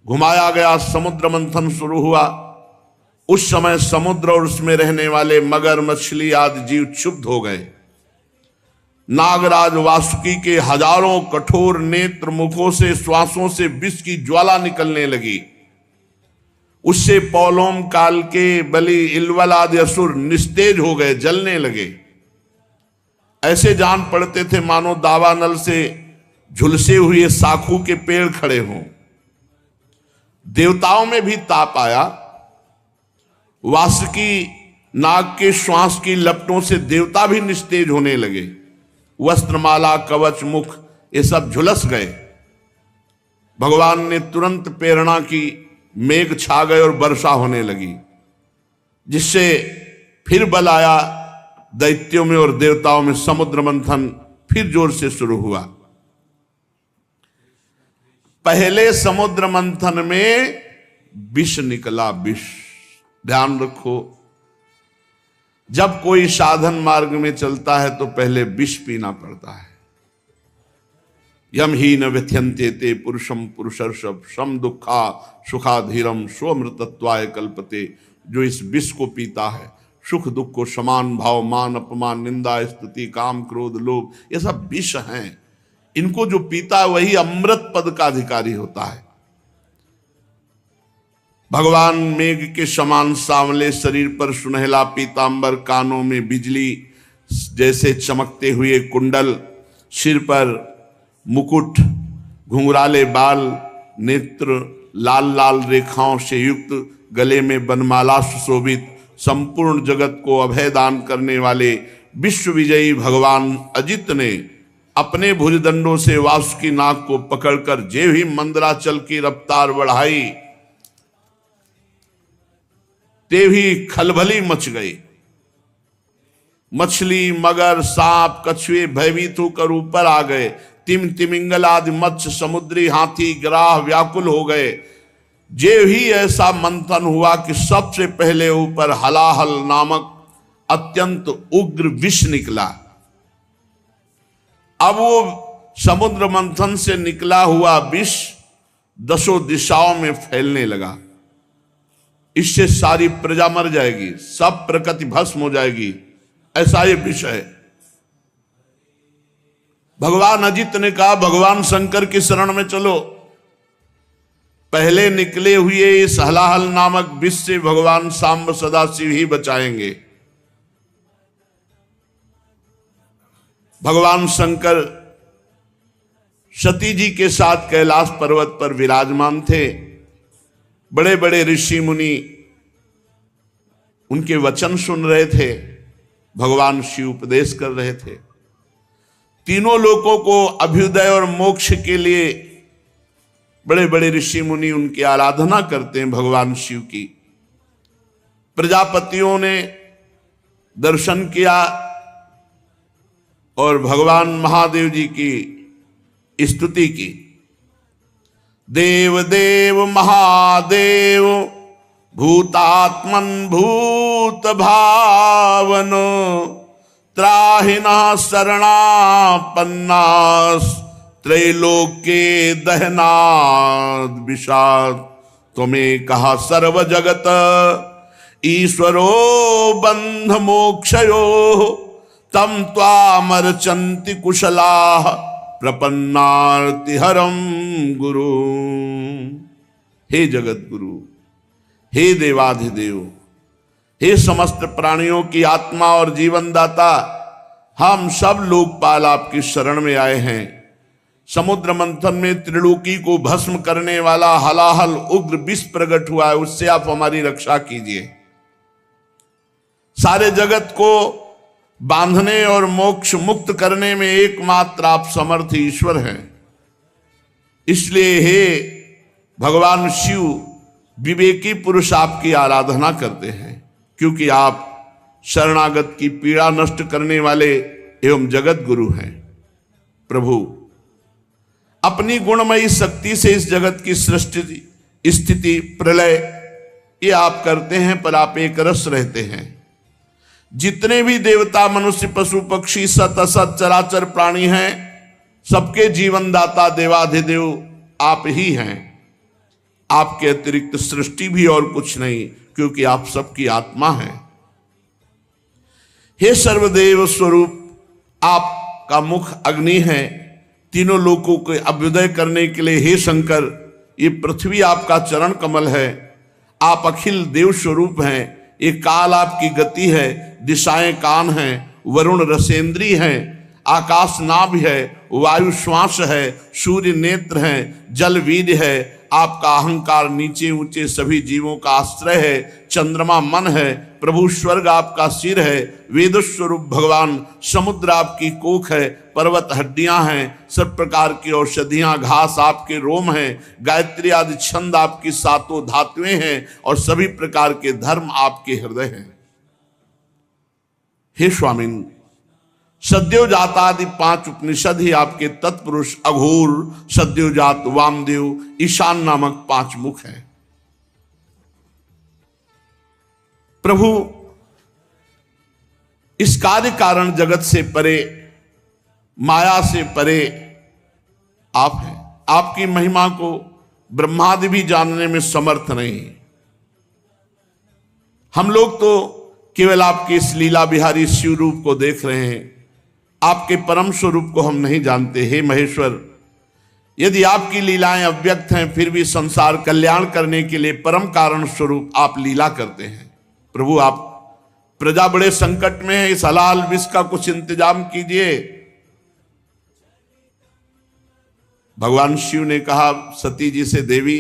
घुमाया गया। समुद्र मंथन शुरू हुआ। उस समय समुद्र और उसमें रहने वाले मगर, मछली आदि जीव क्षुब्ध हो गए। नागराज वासुकी के हजारों कठोर नेत्र मुखों से, श्वासों से विष की ज्वाला निकलने लगी। उससे पौलोम काल के बलि, इलवल आदि असुर निस्तेज हो गए, जलने लगे। ऐसे जान पड़ते थे मानो दावानल से झुलसे हुए साखू के पेड़ खड़े हों। देवताओं में भी ताप आया। वासुकी नाग के श्वास की लपटों से देवता भी निस्तेज होने लगे। वस्त्रमाला, कवच, मुख ये सब झुलस गए। भगवान ने तुरंत प्रेरणा की, मेघ छा गए और वर्षा होने लगी, जिससे फिर बल आया दैत्यों में और देवताओं में। समुद्र मंथन फिर जोर से शुरू हुआ। पहले समुद्र मंथन में विष निकला, विष। ध्यान रखो, जब कोई साधन मार्ग में चलता है तो पहले विष पीना पड़ता है। यम ही न व्यथ्यन्ते ते पुरुषम पुरुषर्षभ सम दुखा सुखाधीरम स्वमृतत्वाय कल्पते। जो इस विष को पीता है, सुख दुख को समान भाव, मान अपमान, निंदा स्तुति, काम क्रोध लोभ, ये सब विष हैं। इनको जो पीता है वही अमृत पद का अधिकारी होता है। भगवान मेघ के समान सांवले शरीर पर सुनहला पीतांबर, कानों में बिजली जैसे चमकते हुए कुंडल, सिर पर मुकुट, घुंघराले बाल, नेत्र लाल लाल रेखाओं से युक्त, गले में बनमाला सुशोभित, संपूर्ण जगत को अभय दान करने वाले विश्व विजयी भगवान अजित ने अपने भुजदंडों से वासुकी नाग को पकड़कर जे ही मंदराचल की रफ्तार बढ़ाई, ते भी खलबली मच गई। मछली, मगर, सांप, कछुए भयभीत होकर ऊपर आ गए। तिमिंगल आदि मत्स्य, समुद्री हाथी, ग्राह व्याकुल हो गए। जे ही ऐसा मंथन हुआ कि सबसे पहले ऊपर हलाहल नामक अत्यंत उग्र विष निकला। अब वो समुद्र मंथन से निकला हुआ विष 10 दिशाओं में फैलने लगा। इससे सारी प्रजा मर जाएगी, सब प्रकृति भस्म हो जाएगी, ऐसा ये विष है। भगवान अजित ने कहा, भगवान शंकर की शरण में चलो। पहले निकले हुए इस हलाहल नामक विष से भगवान सांब सदाशिव ही बचाएंगे। भगवान शंकर सती जी के साथ कैलाश पर्वत पर विराजमान थे। बड़े बड़े ऋषि मुनि उनके वचन सुन रहे थे, भगवान शिव उपदेश कर रहे थे। तीनों लोगों को अभ्युदय और मोक्ष के लिए बड़े बड़े ऋषि मुनि उनकी आराधना करते हैं भगवान शिव की। प्रजापतियों ने दर्शन किया और भगवान महादेव जी की स्तुति की। देव देव महादेव भूतात्मन भूत भावनो त्राहिनः शरणापन्नास त्रैलोक्ये दहनाद विषाद त्वमेकः सर्व जगत ईश्वरो बंध मोक्षयो तम त्वामर्चन्ति कुशलाः प्रपन्नार्तिहरम गुरु। हे जगत गुरु, हे देवाधिदेव, हे समस्त प्राणियों की आत्मा और जीवन दाता, हम सब लोकपाल आपकी शरण में आए हैं। समुद्र मंथन में त्रिलोकी को भस्म करने वाला हलाहल उग्र विष प्रकट हुआ है, उससे आप हमारी रक्षा कीजिए। सारे जगत को बांधने और मोक्ष मुक्त करने में एकमात्र आप समर्थ ईश्वर हैं। इसलिए हे भगवान शिव, विवेकी पुरुष आपकी आराधना करते हैं, क्योंकि आप शरणागत की पीड़ा नष्ट करने वाले एवं जगत गुरु हैं। प्रभु, अपनी गुणमयी शक्ति से इस जगत की सृष्टि, स्थिति, प्रलय ये आप करते हैं, पर आप एक रस रहते हैं। जितने भी देवता, मनुष्य, पशु, पक्षी, सत असत चराचर प्राणी हैं, सबके जीवन दाता देवाधिदेव आप ही हैं। आपके अतिरिक्त सृष्टि भी और कुछ नहीं, क्योंकि आप सबकी आत्मा हैं। हे सर्वदेव स्वरूप, आपका मुख अग्नि है। तीनों लोकों के अभ्युदय करने के लिए हे शंकर, ये पृथ्वी आपका चरण कमल है। आप अखिल देव स्वरूप हैं। ये काल आपकी गति है, दिशाएं कान हैं, वरुण रसेंद्री हैं, आकाश नाभ है, वायु श्वास है, सूर्य नेत्र है, जल वीर है। आपका अहंकार नीचे ऊंचे सभी जीवों का आश्रय है। चंद्रमा मन है, प्रभु स्वर्ग आपका सिर है। वेद स्वरूप भगवान समुद्र आपकी कोख है, पर्वत हड्डियां हैं, सब प्रकार की औषधियां घास आपके रोम हैं, गायत्री आदि छंद आपकी सातों धातुएं हैं, और सभी प्रकार के धर्म आपके हृदय हैं। हे स्वामिन, सद्योजात आदि 5 उपनिषद ही आपके तत्पुरुष अघोर, सद्योजात, वामदेव, ईशान नामक 5 मुख हैं। प्रभु, इस कार्य कारण जगत से परे, माया से परे आप हैं। आपकी महिमा को ब्रह्मादि भी जानने में समर्थ नहीं। हम लोग तो केवल आपके इस लीला बिहारी शिव रूप को देख रहे हैं, आपके परम स्वरूप को हम नहीं जानते। हे महेश्वर, यदि आपकी लीलाएं अव्यक्त हैं, फिर भी संसार कल्याण करने के लिए परम कारण स्वरूप आप लीला करते हैं। प्रभु, आप प्रजा बड़े संकट में है, इस हलाल विष का कुछ इंतजाम कीजिए। भगवान शिव ने कहा सती जी से, देवी,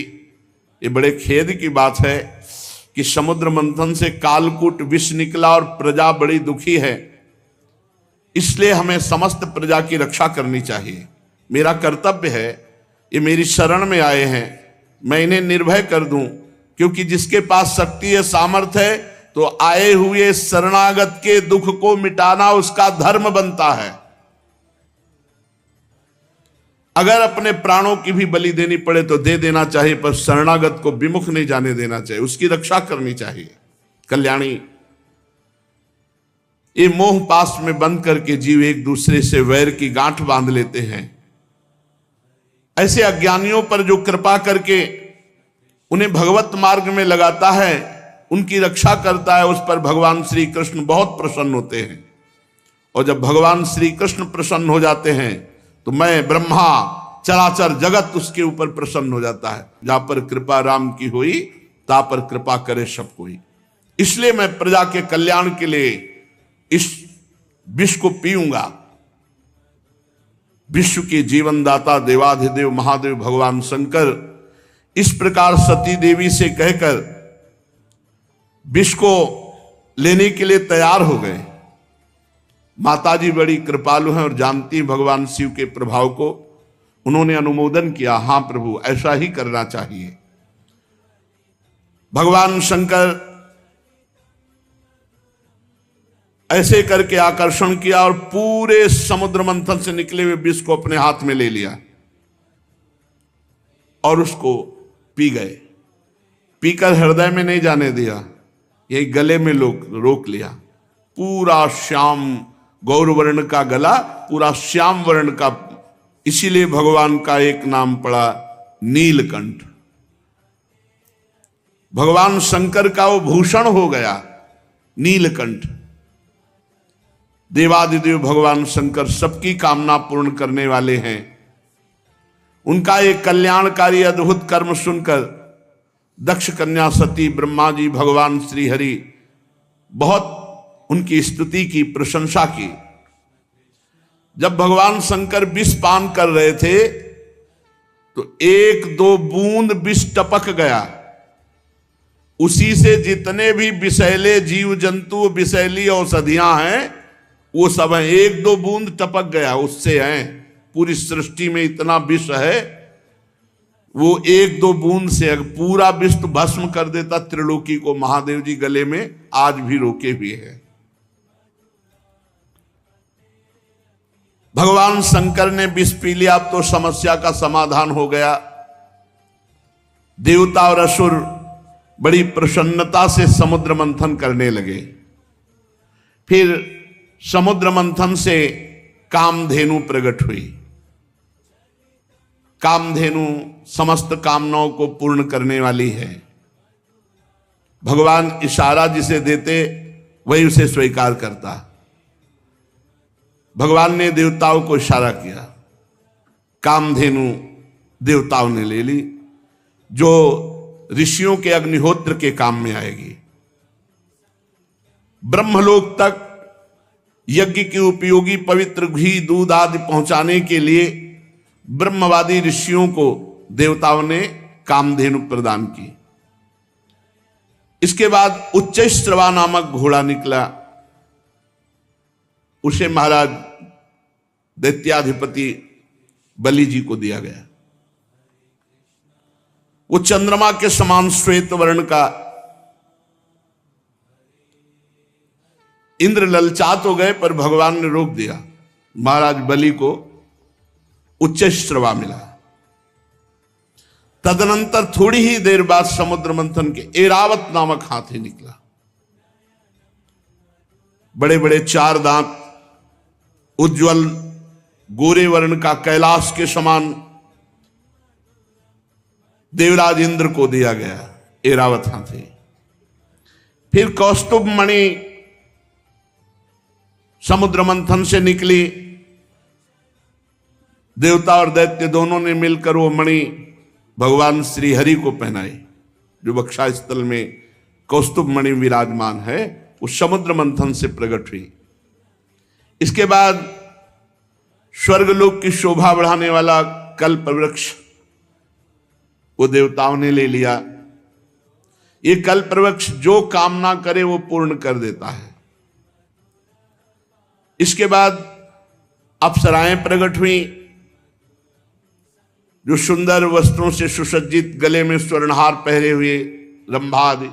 ये बड़े खेद की बात है कि समुद्र मंथन से कालकूट विष निकला और प्रजा बड़ी दुखी है। इसलिए हमें समस्त प्रजा की रक्षा करनी चाहिए। मेरा कर्तव्य है, ये मेरी शरण में आए हैं, मैं इन्हें निर्भय कर दूं, क्योंकि जिसके पास शक्ति है, सामर्थ्य है, तो आए हुए शरणागत के दुख को मिटाना उसका धर्म बनता है। अगर अपने प्राणों की भी बलि देनी पड़े तो दे देना चाहिए, पर शरणागत को विमुख नहीं जाने देना चाहिए, उसकी रक्षा करनी चाहिए। कल्याणी, ये मोह पास में बंद करके जीव एक दूसरे से वैर की गांठ बांध लेते हैं। ऐसे अज्ञानियों पर जो कृपा करके उन्हें भगवत मार्ग में लगाता है, उनकी रक्षा करता है, उस पर भगवान श्री कृष्ण बहुत प्रसन्न होते हैं। और जब भगवान श्री कृष्ण प्रसन्न हो जाते हैं तो मैं, ब्रह्मा, चराचर जगत उसके ऊपर प्रसन्न हो जाता है। जहां पर कृपा राम की हुई, ता पर कृपा करे सब कोई। इसलिए मैं प्रजा के कल्याण के लिए इस विष को पीऊंगा। विश्व के जीवनदाता देवाधिदेव महादेव भगवान शंकर इस प्रकार सती देवी से कहकर विष को लेने के लिए तैयार हो गए। माताजी बड़ी कृपालु हैं और जानती भगवान शिव के प्रभाव को। उन्होंने अनुमोदन किया, हां प्रभु ऐसा ही करना चाहिए। भगवान शंकर ऐसे करके आकर्षण किया और पूरे समुद्र मंथन से निकले हुए विष को अपने हाथ में ले लिया और उसको पी गए। पीकर हृदय में नहीं जाने दिया, यही गले में रोक लिया। पूरा श्याम गौरवर्ण का गला, पूरा श्याम वर्ण का, इसीलिए भगवान का एक नाम पड़ा नीलकंठ। भगवान शंकर का वो भूषण हो गया नीलकंठ। देवादिदेव भगवान शंकर सबकी कामना पूर्ण करने वाले हैं। उनका एक कल्याणकारी अद्भुत कर्म सुनकर दक्ष कन्या सती ब्रह्मा जी भगवान श्री हरि बहुत उनकी स्तुति की, प्रशंसा की। जब भगवान शंकर विष पान कर रहे थे तो एक दो बूंद विष टपक गया। उसी से जितने भी विषैले जीव जंतु, विषैली औषधियां हैं, वो सब हैं। एक दो बूंद टपक गया उससे हैं। पूरी सृष्टि में इतना विष है, वो एक दो बूंद से अगर पूरा विष तो भस्म कर देता त्रिलोकी को। महादेव जी गले में आज भी रोके हुए हैं। भगवान शंकर ने विष पी लिया, अब तो समस्या का समाधान हो गया। देवता और असुर बड़ी प्रसन्नता से समुद्र मंथन करने लगे। फिर समुद्र मंथन से कामधेनु प्रकट हुई। कामधेनु समस्त कामनाओं को पूर्ण करने वाली है। भगवान इशारा जिसे देते वही उसे स्वीकार करता। भगवान ने देवताओं को इशारा किया, कामधेनु देवताओं ने ले ली, जो ऋषियों के अग्निहोत्र के काम में आएगी। ब्रह्मलोक तक यज्ञ के उपयोगी पवित्र घी दूध आदि पहुंचाने के लिए ब्रह्मवादी ऋषियों को देवताओं ने कामधेनु प्रदान की। इसके बाद उच्चैश्रवा नामक घोड़ा निकला। उसे महाराज दैत्याधिपति बलि जी को दिया गया। वो चंद्रमा के समान श्वेत वर्ण का। इंद्र ललचात हो गए पर भगवान ने रोक दिया। महाराज बलि को उच्चैश्रवा मिला। तदनंतर थोड़ी ही देर बाद समुद्र मंथन के ऐरावत नामक हाथी निकला। बड़े बड़े चार दांत, उज्जवल गोरे वर्ण का, कैलाश के समान। देवराज इंद्र को दिया गया ऐरावत हाथी। फिर कौस्तुभ मणि समुद्र मंथन से निकली। देवता और दैत्य दोनों ने मिलकर वो मणि भगवान श्री हरि को पहनाई। जो वक्षा स्थल में कौस्तुभ मणि विराजमान है, वो समुद्र मंथन से प्रकट हुई। इसके बाद स्वर्गलोक की शोभा बढ़ाने वाला कल्प वृक्ष वो देवताओं ने ले लिया। ये कल्प वृक्ष जो कामना करे वो पूर्ण कर देता है। इसके बाद अप्सराएं प्रकट हुई, जो सुंदर वस्त्रों से सुसज्जित, गले में स्वर्णहार पहरे हुए रंभा आदि,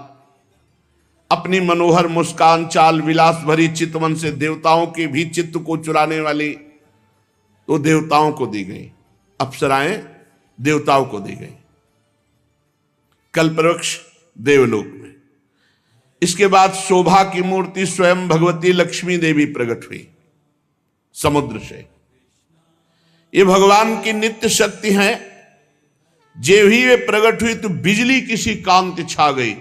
अपनी मनोहर मुस्कान, चाल विलास भरी चितवन से देवताओं के भी चित्त को चुराने वाली तो देवताओं को दी गई। अप्सराएं देवताओं को दी गई। कल्पवृक्ष देवलोक में। इसके बाद शोभा की मूर्ति स्वयं भगवती लक्ष्मी देवी प्रकट हुई समुद्र से। ये भगवान की नित्य शक्ति है। जे ही वे प्रकट हुई तो बिजली किसी कांति छा गई,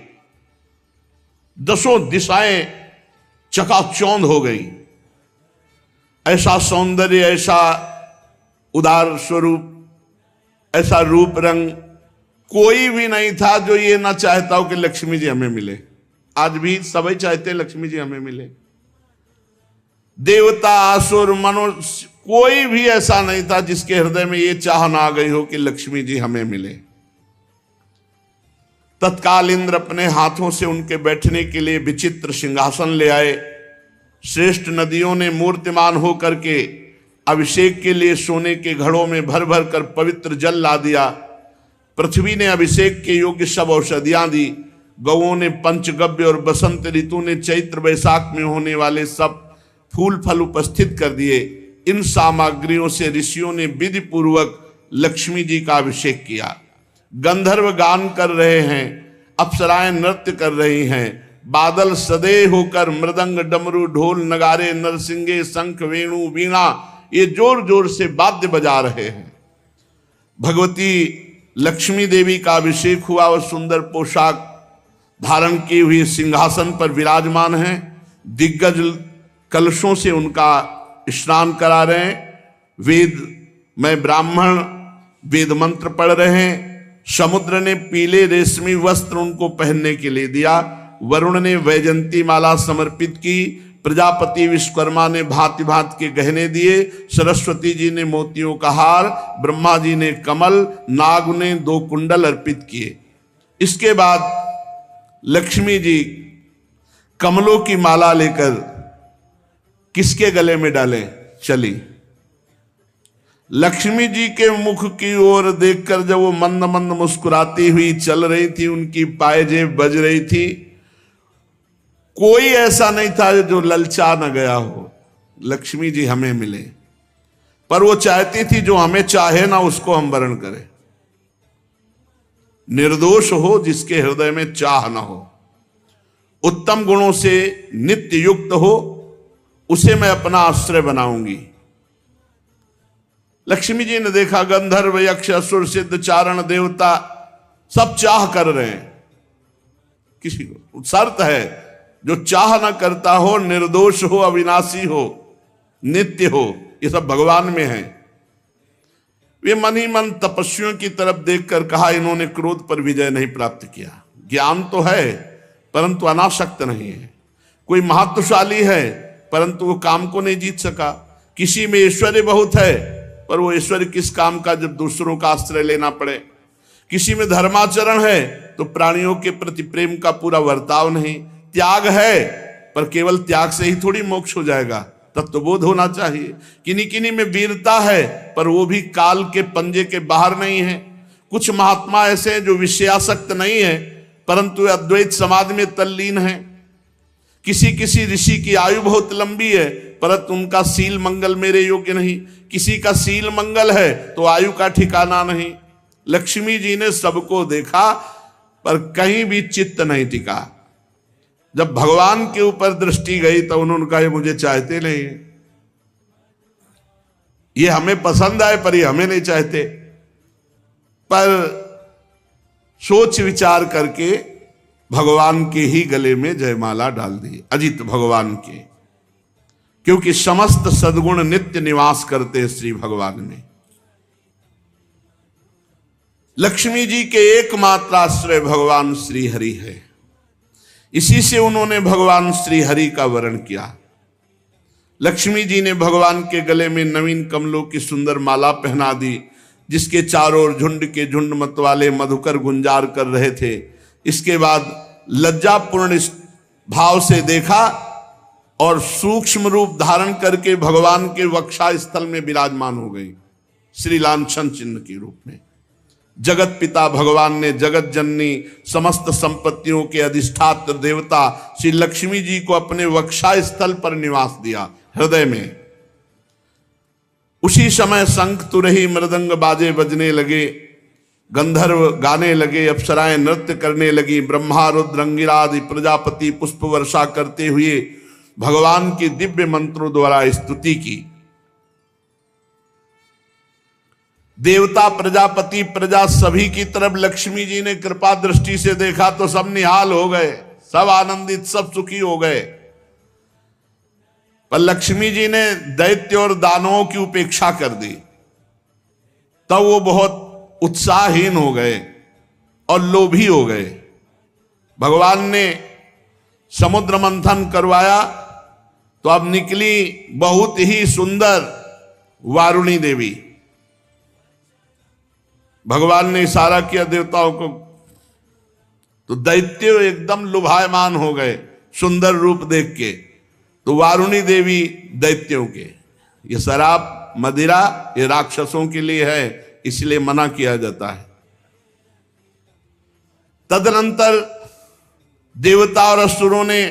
दसों दिशाएं चकाचौंध हो गई। ऐसा सौंदर्य, ऐसा उदार स्वरूप, ऐसा रूप रंग कोई भी नहीं था जो ये ना चाहता हो कि लक्ष्मी जी हमें मिले। आज भी सभी चाहते हैं लक्ष्मी जी हमें मिले। देवता, असुर, मनुष्य, कोई भी ऐसा नहीं था जिसके हृदय में ये चाह ना आ गई हो कि लक्ष्मी जी हमें मिले। तत्काल इंद्र अपने हाथों से उनके बैठने के लिए विचित्र सिंहासन ले आए। श्रेष्ठ नदियों ने मूर्तिमान होकर के अभिषेक के लिए सोने के घड़ों में भर भर कर पवित्र जल ला दिया। पृथ्वी ने अभिषेक के योग्य सब औषधियां दी। गौओं ने पंचगव्य और बसंत ऋतु ने चैत्र वैशाख में होने वाले सब फूल फल उपस्थित कर दिए। इन सामग्रियों से ऋषियों ने विधि पूर्वक लक्ष्मी जी का अभिषेक किया। गंधर्व गान कर रहे हैं, अप्सराएं नृत्य कर रही हैं, बादल सदे होकर मृदंग डमरू ढोल नगारे नरसिंगे शंख वेणु वीणा ये जोर जोर से वाद्य बजा रहे हैं। भगवती लक्ष्मी देवी का अभिषेक हुआ और सुंदर पोशाक धारण की हुई सिंहासन पर विराजमान हैं। दिग्गज कलशों से उनका स्नान करा रहे हैं। वेद में ब्राह्मण वेद मंत्र पढ़ रहे हैं। समुद्र ने पीले रेशमी वस्त्र उनको पहनने के लिए दिया। वरुण ने वैजंती माला समर्पित की। प्रजापति विश्वकर्मा ने भांति भांति के गहने दिए। सरस्वती जी ने मोतियों का हार, ब्रह्मा जी ने कमल, नाग ने 2 कुंडल अर्पित किए। इसके बाद लक्ष्मी जी कमलों की माला लेकर किसके गले में डालें चली। लक्ष्मी जी के मुख की ओर देखकर जब वो मंद मंद मुस्कुराती हुई चल रही थी, उनकी पायजेब बज रही थी, कोई ऐसा नहीं था जो ललचा न गया हो लक्ष्मी जी हमें मिले। पर वो चाहती थी जो हमें चाहे ना उसको हम वरण करें। निर्दोष हो जिसके हृदय में चाह न हो, उत्तम गुणों से नित्य युक्त हो, उसे मैं अपना आश्रय बनाऊंगी। लक्ष्मी जी ने देखा गंधर्व यक्ष असुर सिद्ध चारण देवता सब चाह कर रहे हैं। किसी को शर्त है, जो चाह ना करता हो, निर्दोष हो, अविनाशी हो, नित्य हो, ये सब भगवान में है। वे मन ही मन तपस्वियों की तरफ देखकर कहा, इन्होंने क्रोध पर विजय नहीं प्राप्त किया। ज्ञान तो है परंतु अनासक्त नहीं है। कोई महत्वशाली है परंतु वो काम को नहीं जीत सका। किसी में ऐश्वर्य बहुत है पर वो ऐश्वर्य किस काम का जब दूसरों का आश्रय लेना पड़े। किसी में धर्माचरण है तो प्राणियों के प्रति प्रेम का पूरा वर्ताव नहीं। त्याग है पर केवल त्याग से ही थोड़ी मोक्ष हो जाएगा, तत्वबोध होना चाहिए। किन्हीं किन्हीं में वीरता है पर वो भी काल के पंजे के बाहर नहीं है। कुछ महात्मा ऐसे हैं जो विषयासक्त नहीं है परंतु अद्वैत समाधि में तल्लीन है। किसी किसी ऋषि की आयु बहुत लंबी है परंतु उनका सील मंगल मेरे योग्य नहीं। किसी का सील मंगल है तो आयु का ठिकाना नहीं। लक्ष्मी जी ने सबको देखा पर कहीं भी चित्त नहीं टिका। जब भगवान के ऊपर दृष्टि गई तो उन्होंने कहा, ये मुझे चाहते नहीं, ये हमें पसंद आए पर ये हमें नहीं चाहते। पर सोच विचार करके भगवान के ही गले में जयमाला डाल दी, अजित भगवान के, क्योंकि समस्त सद्गुण नित्य निवास करते श्री भगवान में। लक्ष्मी जी के एकमात्र आश्रय भगवान श्री हरि है। इसी से उन्होंने भगवान श्री हरि का वर्ण किया। लक्ष्मी जी ने भगवान के गले में नवीन कमलों की सुंदर माला पहना दी, जिसके चारों ओर झुंड के झुंड मतवाले मधुकर गुंजार कर रहे थे। इसके बाद लज्जापूर्ण भाव से देखा और सूक्ष्म रूप धारण करके भगवान के वक्षा स्थल में विराजमान हो गई, श्री लांछन चिन्ह के रूप में। जगत पिता भगवान ने जगत जननी समस्त संपत्तियों के अधिष्ठात्र देवता श्री लक्ष्मी जी को अपने वक्षा स्थल पर निवास दिया, हृदय में। उसी समय शंख तुरही मृदंग बाजे बजने लगे, गंधर्व गाने लगे, अप्सराएं नृत्य करने लगी। ब्रह्मा रुद्र अंगिरा आदि प्रजापति पुष्प वर्षा करते हुए भगवान की दिव्य मंत्रों द्वारा स्तुति की। देवता प्रजापति प्रजा सभी की तरफ लक्ष्मी जी ने कृपा दृष्टि से देखा तो सब निहाल हो गए, सब आनंदित, सब सुखी हो गए। पर लक्ष्मी जी ने दैत्य और दानवों की उपेक्षा कर दी, तब वो बहुत उत्साहहीन हो गए और लोभी हो गए। भगवान ने समुद्र मंथन करवाया तो अब निकली बहुत ही सुंदर वारुणी देवी। भगवान ने इशारा किया देवताओं को, तो दैत्य एकदम लुभायमान हो गए सुंदर रूप देख के। तो वारुणी देवी दैत्यों के, ये शराब मदिरा ये राक्षसों के लिए है, इसलिए मना किया जाता है। तदनंतर देवता और असुरों ने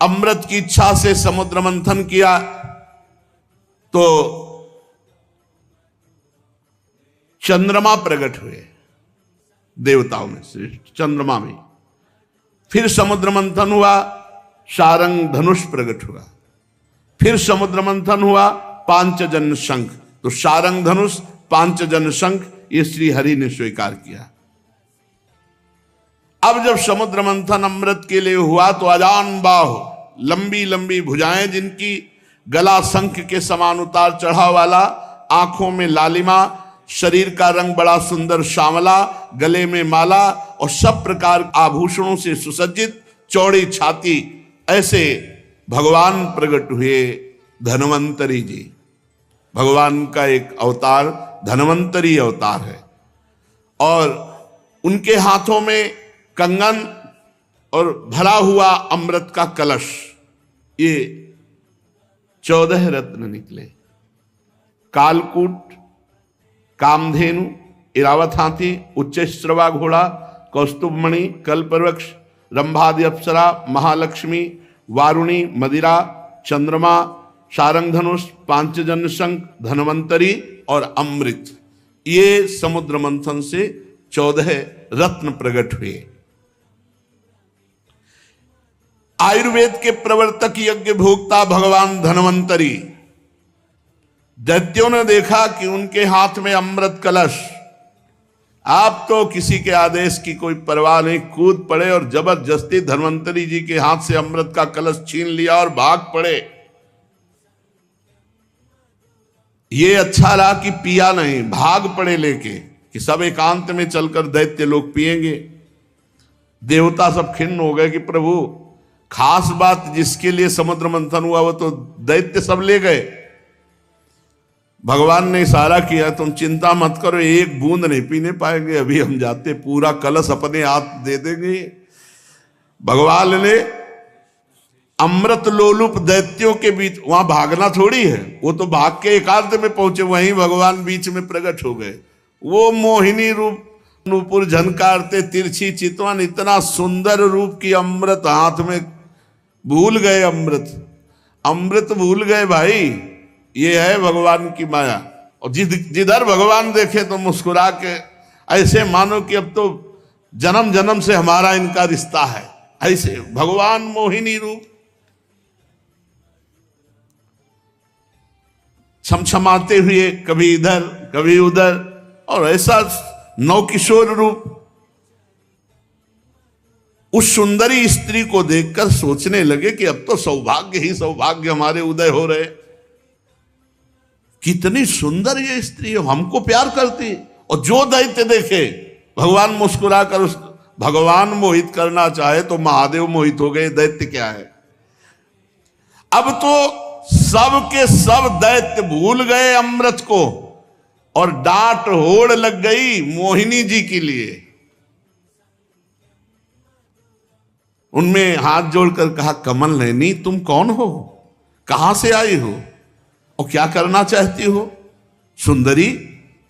अमृत की इच्छा से समुद्र मंथन किया, तो चंद्रमा प्रकट हुए देवताओं में से, चंद्रमा में। फिर समुद्र मंथन हुआ, शारंग धनुष प्रकट हुआ। फिर समुद्र मंथन हुआ, पांचजन्य शंख। तो शारंग धनुष, पांचजन्य शंख ये श्री हरि ने स्वीकार किया। अब जब समुद्र मंथन अमृत के लिए हुआ तो अजान बाहु, लंबी लंबी भुजाएं जिनकी, गला शंख के समान उतार चढ़ाव वाला, आंखों में लालिमा, शरीर का रंग बड़ा सुंदर श्यामला, गले में माला और सब प्रकार आभूषणों से सुसज्जित, चौड़ी छाती, ऐसे भगवान प्रकट हुए धन्वंतरी जी। भगवान का एक अवतार धन्वंतरी अवतार है, और उनके हाथों में कंगन और भरा हुआ अमृत का कलश, ये 14 रत्न निकले। कालकूट, कामधेनु, इरावत हाथी, उच्चश्रवा घोड़ा, कौस्तुभमणि, कल्पवृक्ष, रंभादि अप्सरा, महालक्ष्मी, वारुणी, मदिरा, चंद्रमा, शारंग धनुष, पांचजन्य शंख, धन्वंतरी और अमृत, ये समुद्र मंथन से 14 रत्न प्रकट हुए। आयुर्वेद के प्रवर्तक यज्ञ भोक्ता भगवान धन्वंतरी, दैत्यों ने देखा कि उनके हाथ में अमृत कलश, आप तो किसी के आदेश की कोई परवाह नहीं, कूद पड़े और जबरदस्ती धन्वंतरी जी के हाथ से अमृत का कलश छीन लिया और भाग पड़े। ये अच्छा रहा कि पिया नहीं, भाग पड़े लेके कि सब एकांत में चलकर दैत्य लोग पिएंगे। देवता सब खिन्न हो गए कि प्रभु, खास बात जिसके लिए समुद्र मंथन हुआ वो तो दैत्य सब ले गए। भगवान ने इशारा किया, तुम चिंता मत करो, एक बूंद नहीं पीने पाएंगे, अभी हम जाते पूरा कलश अपने हाथ दे देंगे। भगवान ने अमृत लोलुप दैत्यों के बीच, वहां भागना थोड़ी है, वो तो भाग के एकांत में पहुंचे, वहीं भगवान बीच में प्रकट हो गए। वो मोहिनी रूप, नूपुर झनकारते, तिरछी चितवन, इतना सुंदर रूप की अमृत हाथ में, भूल गए अमृत भूल गए भाई। ये है भगवान की माया। और जिधर भगवान देखे तो मुस्कुरा के, ऐसे मानो कि अब तो जन्म जन्म से हमारा इनका रिश्ता है, ऐसे भगवान मोहिनी रूप, छमछमाते हुए कभी इधर कभी उधर, और ऐसा नवकिशोर रूप। उस सुंदरी स्त्री को देखकर सोचने लगे कि अब तो सौभाग्य ही सौभाग्य हमारे उदय हो रहे। कितनी सुंदर ये स्त्री है, हमको प्यार करती। और जो दैत्य देखे, भगवान मुस्कुरा कर उस, भगवान मोहित करना चाहे तो महादेव मोहित हो गए, दैत्य क्या है। अब तो सब के सब दैत्य भूल गए अमृत को, और डांट होड़ लग गई मोहिनी जी के लिए। उनमें हाथ जोड़कर कहा, कमल नैनी तुम कौन हो, कहां से आई हो और क्या करना चाहती हो। सुंदरी,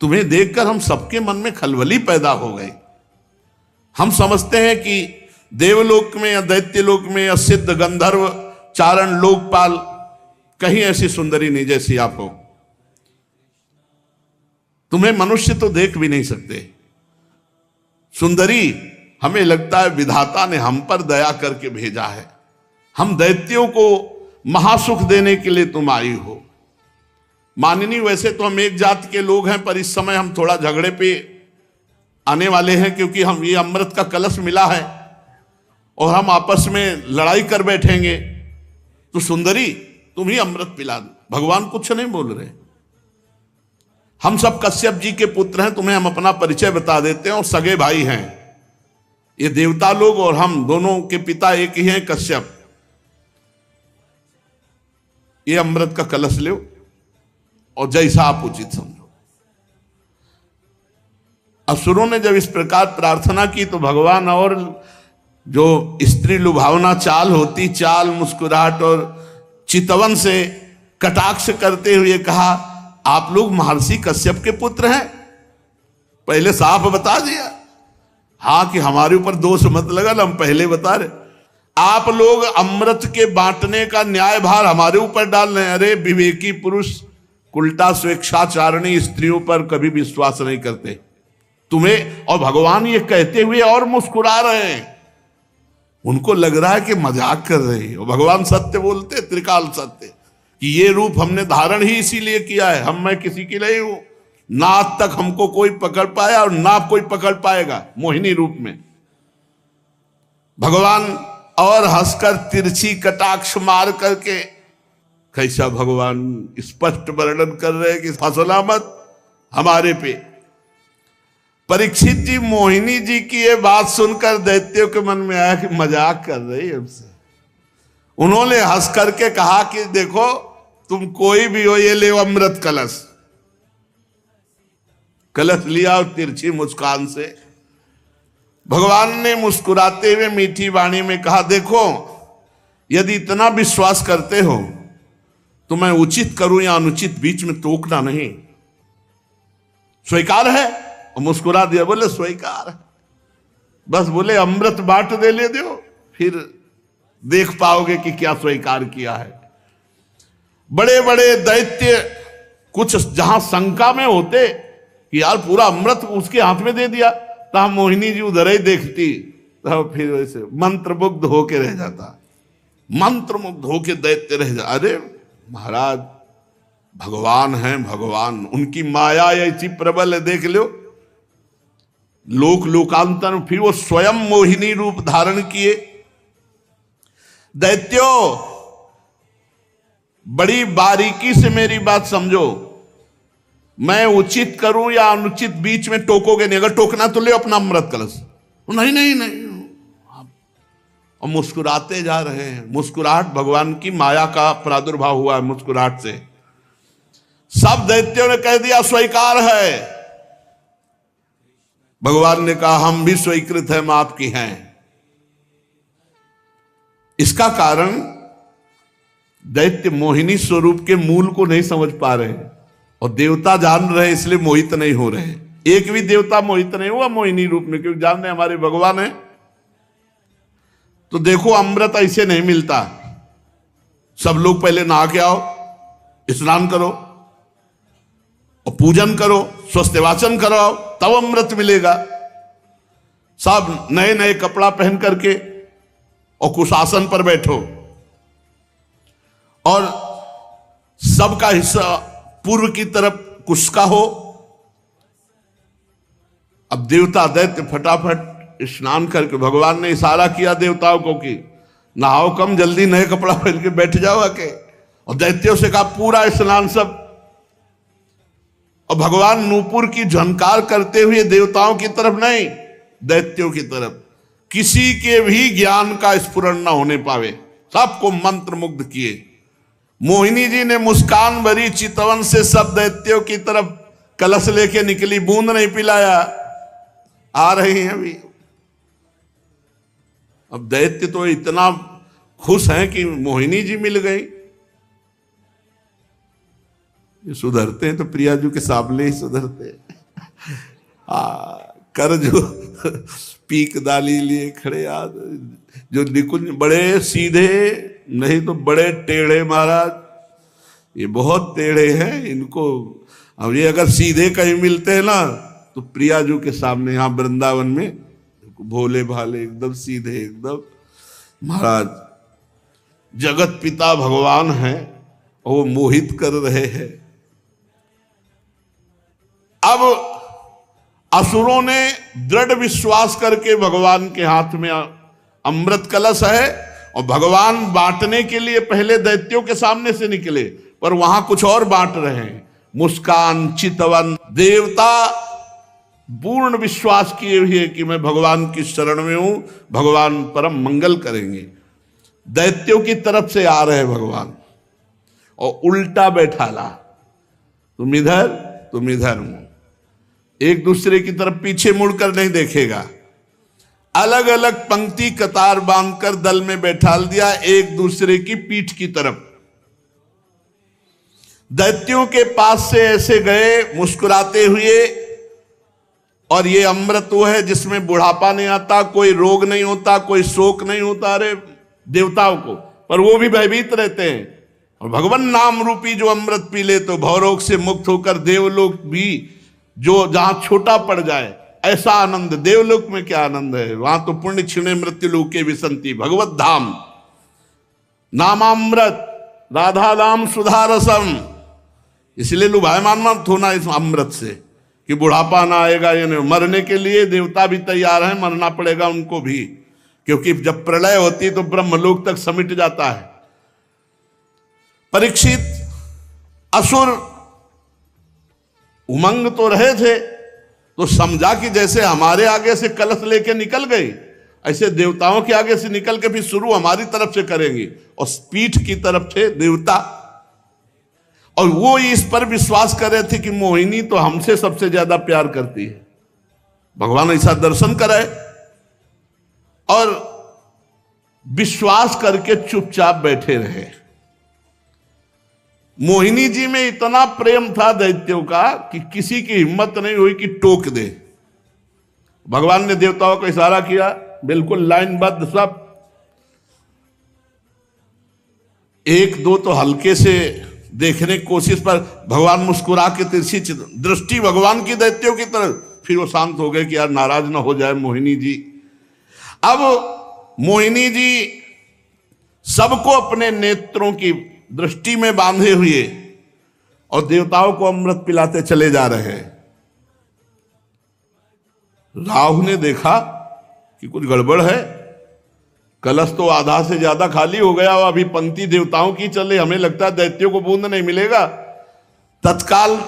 तुम्हें देखकर हम सबके मन में खलबली पैदा हो गई। हम समझते हैं कि देवलोक में या दैत्यलोक में या सिद्ध गंधर्व चारण लोकपाल कहीं ऐसी सुंदरी नहीं जैसी आप हो। तुम्हें मनुष्य तो देख भी नहीं सकते। सुंदरी, हमें लगता है विधाता ने हम पर दया करके भेजा है, हम दैत्यों को महासुख देने के लिए तुम आई हो। माननी, वैसे तो हम एक जाति के लोग हैं, पर इस समय हम थोड़ा झगड़े पे आने वाले हैं, क्योंकि हम ये अमृत का कलश मिला है और हम आपस में लड़ाई कर बैठेंगे। तो सुंदरी, तुम ही अमृत पिला दो। भगवान कुछ नहीं बोल रहे। हम सब कश्यप जी के पुत्र हैं, तुम्हें हम अपना परिचय बता देते हैं, और सगे भाई हैं ये देवता लोग, और हम दोनों के पिता एक ही हैं, कश्यप। ये अमृत का कलश लो और जैसा आप उचित समझो। असुरों ने जब इस प्रकार प्रार्थना की तो भगवान और जो स्त्री लुभावना चाल होती, चाल, मुस्कुराहट और चितवन से कटाक्ष करते हुए कहा, आप लोग महर्षि कश्यप के पुत्र हैं? पहले साफ बता दिया, हाँ, कि हमारे ऊपर दोष मत लगा, हम पहले बता रहे। आप लोग अमृत के बांटने का न्याय भार हमारे ऊपर डाल रहे हैं। अरे विवेकी पुरुष उल्टा स्वेच्छाचारिणी स्त्रियों पर कभी विश्वास नहीं करते तुम्हें। और भगवान ये कहते हुए और मुस्कुरा रहे हैं, उनको लग रहा है कि मजाक कर रहे हैं। और भगवान सत्य बोलते, त्रिकाल सत्य, कि ये रूप हमने धारण ही इसीलिए किया है, मैं किसी की नहीं हूं, ना आज तक हमको कोई पकड़ पाया और ना कोई पकड़ पाएगा, मोहिनी रूप में। भगवान और हंसकर तिरछी कटाक्ष मार करके, कैसा भगवान स्पष्ट वर्णन कर रहे हैं कि फसला मत हमारे पे। परीक्षित जी, मोहिनी जी की ये बात सुनकर दैत्यों के मन में आया कि मजाक कर रही है हमसे। उन्होंने हंस करके कहा कि देखो, तुम कोई भी हो, ये ले अमृत कलश। कलश लिया और तिरछी मुस्कान से भगवान ने मुस्कुराते हुए मीठी वाणी में कहा, देखो, यदि इतना विश्वास करते हो तो मैं उचित करूं या अनुचित, बीच में टोकना नहीं। स्वीकार है? और मुस्कुरा दिया, बोले स्वीकार है। बस बोले अमृत बांट दे ले दो, फिर देख पाओगे कि क्या स्वीकार किया है। बड़े बड़े दैत्य कुछ जहां शंका में होते कि यार पूरा अमृत उसके हाथ में दे दिया, तो मोहिनी जी उधर ही देखती, तो फिर वैसे मंत्रमुग्ध होके रह जाता, मंत्रमुग्ध होके दैत्य रह जाता। अरे महाराज, भगवान हैं, भगवान, उनकी माया ऐसी प्रबल है, देख लो। लोक लोकांतर फिर वो स्वयं मोहिनी रूप धारण किए। दैत्यों, बड़ी बारीकी से मेरी बात समझो, मैं उचित करूं या अनुचित, बीच में टोकोगे नहीं। अगर टोकना तो ले अपना अमृत कलश। नहीं नहीं नहीं, और मुस्कुराते जा रहे हैं। मुस्कुराहट भगवान की माया का प्रादुर्भाव हुआ है मुस्कुराहट से। सब दैत्यों ने कह दिया स्वीकार है। भगवान ने कहा, हम भी स्वीकृत हैं, आपकी हैं। इसका कारण दैत्य मोहिनी स्वरूप के मूल को नहीं समझ पा रहे, और देवता जान रहे, इसलिए मोहित नहीं हो रहे। एक भी देवता मोहित नहीं हुआ मोहिनी रूप में, क्योंकि जान रहे हमारे भगवान है। तो देखो, अमृत ऐसे नहीं मिलता। सब लोग पहले नहा के आओ, स्नान करो और पूजन करो, स्वस्थवाचन कराओ, तब अमृत मिलेगा। सब नए नए कपड़ा पहन करके और कुशासन पर बैठो, और सबका हिस्सा पूर्व की तरफ कुश का हो। अब देवता दैत्य फटाफट स्नान करके, भगवान ने इशारा किया देवताओं को कि नहाओ कम, जल्दी नए कपड़ा पहन के बैठ जाओ आके। और दैत्यों से कहा पूरा स्नान सब। और भगवान नूपुर की झनकार करते हुए देवताओं की तरफ नहीं, दैत्यों की तरफ, किसी के भी ज्ञान का स्फुरण न होने पावे, सबको मंत्र मुग्ध किए। मोहिनी जी ने मुस्कान भरी चितवन से सब दैत्यों की तरफ कलश लेके निकली, बूंद नहीं पिलाया। आ रही हैं अभी। अब दैत्य तो इतना खुश हैं कि मोहिनी जी मिल गई। ये सुधरते हैं तो प्रियाजू के सामने ही सुधरते हैं। कर जो पीक दाली लिए खड़े याद, जो निकुंज बड़े सीधे, नहीं तो बड़े टेढ़े महाराज। ये बहुत टेढ़े हैं, इनको अब ये अगर सीधे कहीं मिलते हैं ना, तो प्रियाजू के सामने यहाँ वृंदावन में भोले भाले एकदम सीधे, एकदम महाराज जगत पिता भगवान हैं और वो मोहित कर रहे हैं। अब असुरों ने दृढ़ विश्वास करके भगवान के हाथ में अमृत कलश है, और भगवान बांटने के लिए पहले दैत्यों के सामने से निकले, पर वहां कुछ और बांट रहे हैं। मुस्कान, चितवन, देवता पूर्ण विश्वास किए हुए कि मैं भगवान की शरण में हूं, भगवान परम मंगल करेंगे। दैत्यों की तरफ से आ रहे भगवान, और उल्टा बैठाला, तुम इधर तुम इधर। एक दूसरे की तरफ पीछे मुड़कर नहीं देखेगा। अलग अलग पंक्ति कतार बांधकर दल में बैठाल दिया, एक दूसरे की पीठ की तरफ। दैत्यों के पास से ऐसे गए मुस्कुराते हुए, और ये अमृत वो है जिसमें बुढ़ापा नहीं आता, कोई रोग नहीं होता, कोई शोक नहीं होता। अरे देवताओं को, पर वो भी भयभीत रहते हैं। और भगवान नाम रूपी जो अमृत पी ले तो भवरोग से मुक्त होकर देवलोक भी, जो जहां छोटा पड़ जाए, ऐसा आनंद देवलोक में क्या आनंद है। वहां तो पुण्य क्षीणे मृत्यु लोके विसंति, भगवत धाम नामामृत राधा नाम सुधारसम। इसलिए लुभायमान मत होना इस अमृत से कि बुढ़ापा ना आएगा। या नहीं, मरने के लिए देवता भी तैयार हैं, मरना पड़ेगा उनको भी, क्योंकि जब प्रलय होती है तो ब्रह्मलोक तक समिट जाता है। परीक्षित असुर उमंग तो रहे थे, तो समझा कि जैसे हमारे आगे से कलश लेके निकल गए, ऐसे देवताओं के आगे से निकल के फिर शुरू हमारी तरफ से करेंगे। और पीठ की तरफ थे देवता, और वो इस पर विश्वास कर रहे थे कि मोहिनी तो हमसे सबसे ज्यादा प्यार करती है। भगवान ऐसा दर्शन कराए, और विश्वास करके चुपचाप बैठे रहे। मोहिनी जी में इतना प्रेम था दैत्यों का कि किसी की हिम्मत नहीं हुई कि टोक दे। भगवान ने देवताओं को इशारा किया, बिल्कुल लाइनबद्ध सब। एक दो तो हल्के से देखने की कोशिश पर भगवान मुस्कुरा के तिरछी दृष्टि भगवान की दैत्यों की तरफ, फिर वो शांत हो गए कि यार नाराज ना हो जाए मोहिनी जी। अब मोहिनी जी सबको अपने नेत्रों की दृष्टि में बांधे हुए और देवताओं को अमृत पिलाते चले जा रहे हैं। राहु ने देखा कि कुछ गड़बड़ है, कलश तो आधा से ज्यादा खाली हो गया और अभी पंक्ति देवताओं की चल रही, हमें लगता है दैत्यों को बूंद नहीं मिलेगा। तत्काल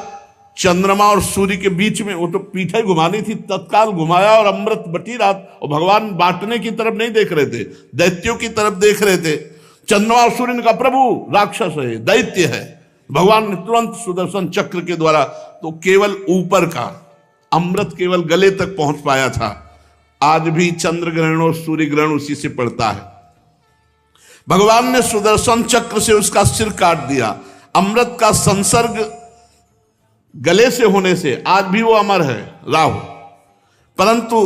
चंद्रमा और सूर्य के बीच में, वो तो पीठे घुमानी थी, तत्काल घुमाया और अमृत बटी रहा। और भगवान बांटने की तरफ नहीं देख रहे थे, दैत्यों की तरफ देख रहे थे। चंद्रमा और सूर्य ने कहा प्रभु राक्षस है, दैत्य है। भगवान ने तुरंत सुदर्शन चक्र के द्वारा, तो केवल ऊपर का अमृत केवल गले तक पहुंच पाया था। आज भी चंद्र ग्रहण और सूर्य ग्रहण उसी से पड़ता है। भगवान ने सुदर्शन चक्र से उसका सिर काट दिया। अमृत का संसर्ग गले से होने से आज भी वो अमर है राहु, परंतु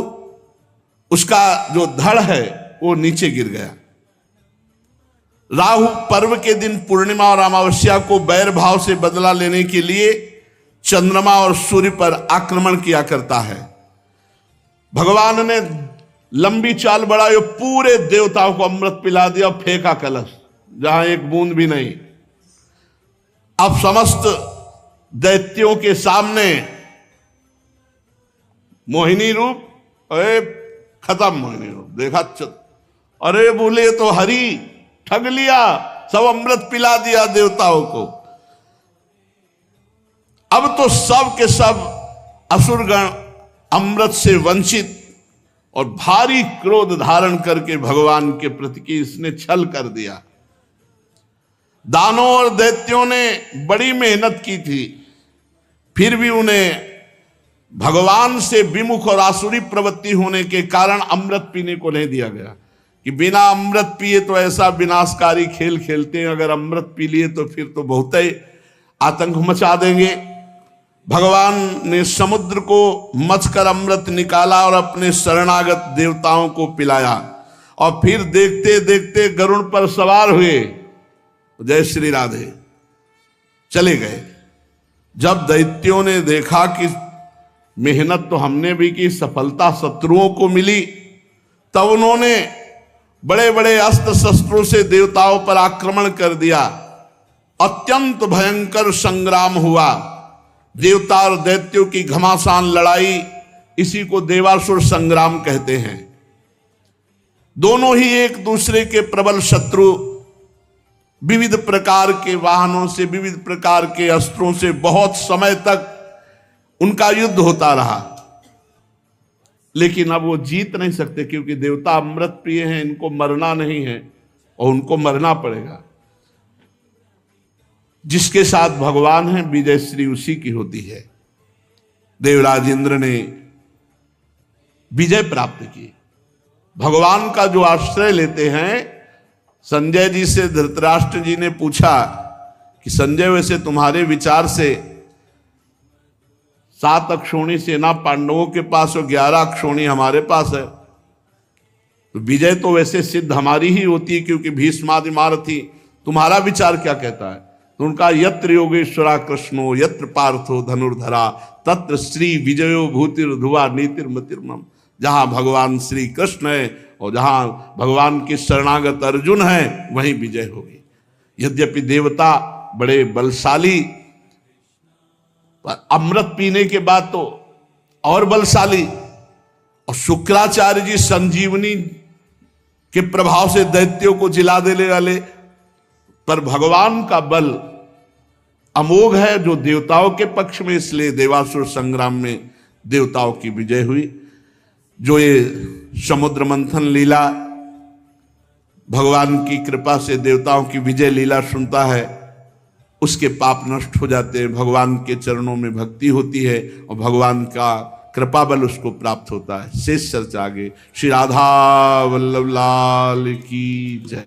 उसका जो धड़ है वो नीचे गिर गया। राहु पर्व के दिन पूर्णिमा और अमावस्या को बैर भाव से बदला लेने के लिए चंद्रमा और सूर्य पर आक्रमण किया करता है। भगवान ने लंबी चाल बढ़ाई, पूरे देवताओं को अमृत पिला दिया, फेंका कलश जहां एक बूंद भी नहीं। अब समस्त दैत्यों के सामने मोहिनी रूप, अरे खत्म मोहिनी रूप देखा, अरे बोले तो हरि ठग लिया, सब अमृत पिला दिया देवताओं को। अब तो सब के सब असुरगण अमृत से वंचित और भारी क्रोध धारण करके भगवान के प्रति कि इसने छल कर दिया। दानों और दैत्यों ने बड़ी मेहनत की थी, फिर भी उन्हें भगवान से विमुख और आसुरी प्रवृत्ति होने के कारण अमृत पीने को नहीं दिया गया कि बिना अमृत पिए तो ऐसा विनाशकारी खेल खेलते हैं, अगर अमृत पी लिए तो फिर तो बहुत ही आतंक मचा देंगे। भगवान ने समुद्र को मथकर अमृत निकाला और अपने शरणागत देवताओं को पिलाया, और फिर देखते देखते गरुड़ पर सवार हुए, जय श्री राधे, चले गए। जब दैत्यों ने देखा कि मेहनत तो हमने भी की, सफलता शत्रुओं को मिली, तब उन्होंने बड़े बड़े अस्त्र शस्त्रों से देवताओं पर आक्रमण कर दिया। अत्यंत भयंकर संग्राम हुआ। देवता और दैत्यों की घमासान लड़ाई, इसी को देवासुर संग्राम कहते हैं। दोनों ही एक दूसरे के प्रबल शत्रु, विविध प्रकार के वाहनों से, विविध प्रकार के अस्त्रों से बहुत समय तक उनका युद्ध होता रहा, लेकिन अब वो जीत नहीं सकते क्योंकि देवता अमृत प्रिय हैं, इनको मरना नहीं है और उनको मरना पड़ेगा। जिसके साथ भगवान है विजय श्री उसी की होती है। देवराज इंद्र ने विजय प्राप्त की भगवान का जो आश्रय लेते हैं। संजय जी से धृतराष्ट्र जी ने पूछा कि संजय, वैसे तुम्हारे विचार से 7 अक्षौणी सेना पांडवों के पास और 11 अक्षौणी हमारे पास है, तो विजय तो वैसे सिद्ध हमारी ही होती है, क्योंकि भीष्मादि महारथी। तुम्हारा विचार क्या कहता है? तो उनका यत्र योगेश्वरा कृष्णो यत्र पार्थो धनुर्धरा तत्र श्री विजयो भूतिर्धुवा नीतिर्मतिर्मम। जहां भगवान श्री कृष्ण है और जहां भगवान के शरणागत अर्जुन है, वहीं विजय होगी। यद्यपि देवता बड़े बलशाली, पर अमृत पीने के बाद तो और बलशाली, और शुक्राचार्य जी संजीवनी के प्रभाव से दैत्यों को जिला देने वाले, पर भगवान का बल अमोघ है जो देवताओं के पक्ष में, इसलिए देवासुर संग्राम में देवताओं की विजय हुई। जो ये समुद्र मंथन लीला, भगवान की कृपा से देवताओं की विजय लीला सुनता है, उसके पाप नष्ट हो जाते हैं, भगवान के चरणों में भक्ति होती है और भगवान का कृपा बल उसको प्राप्त होता है। शेष चर्चा आगे। श्री राधा वल्लभ लाल की जय।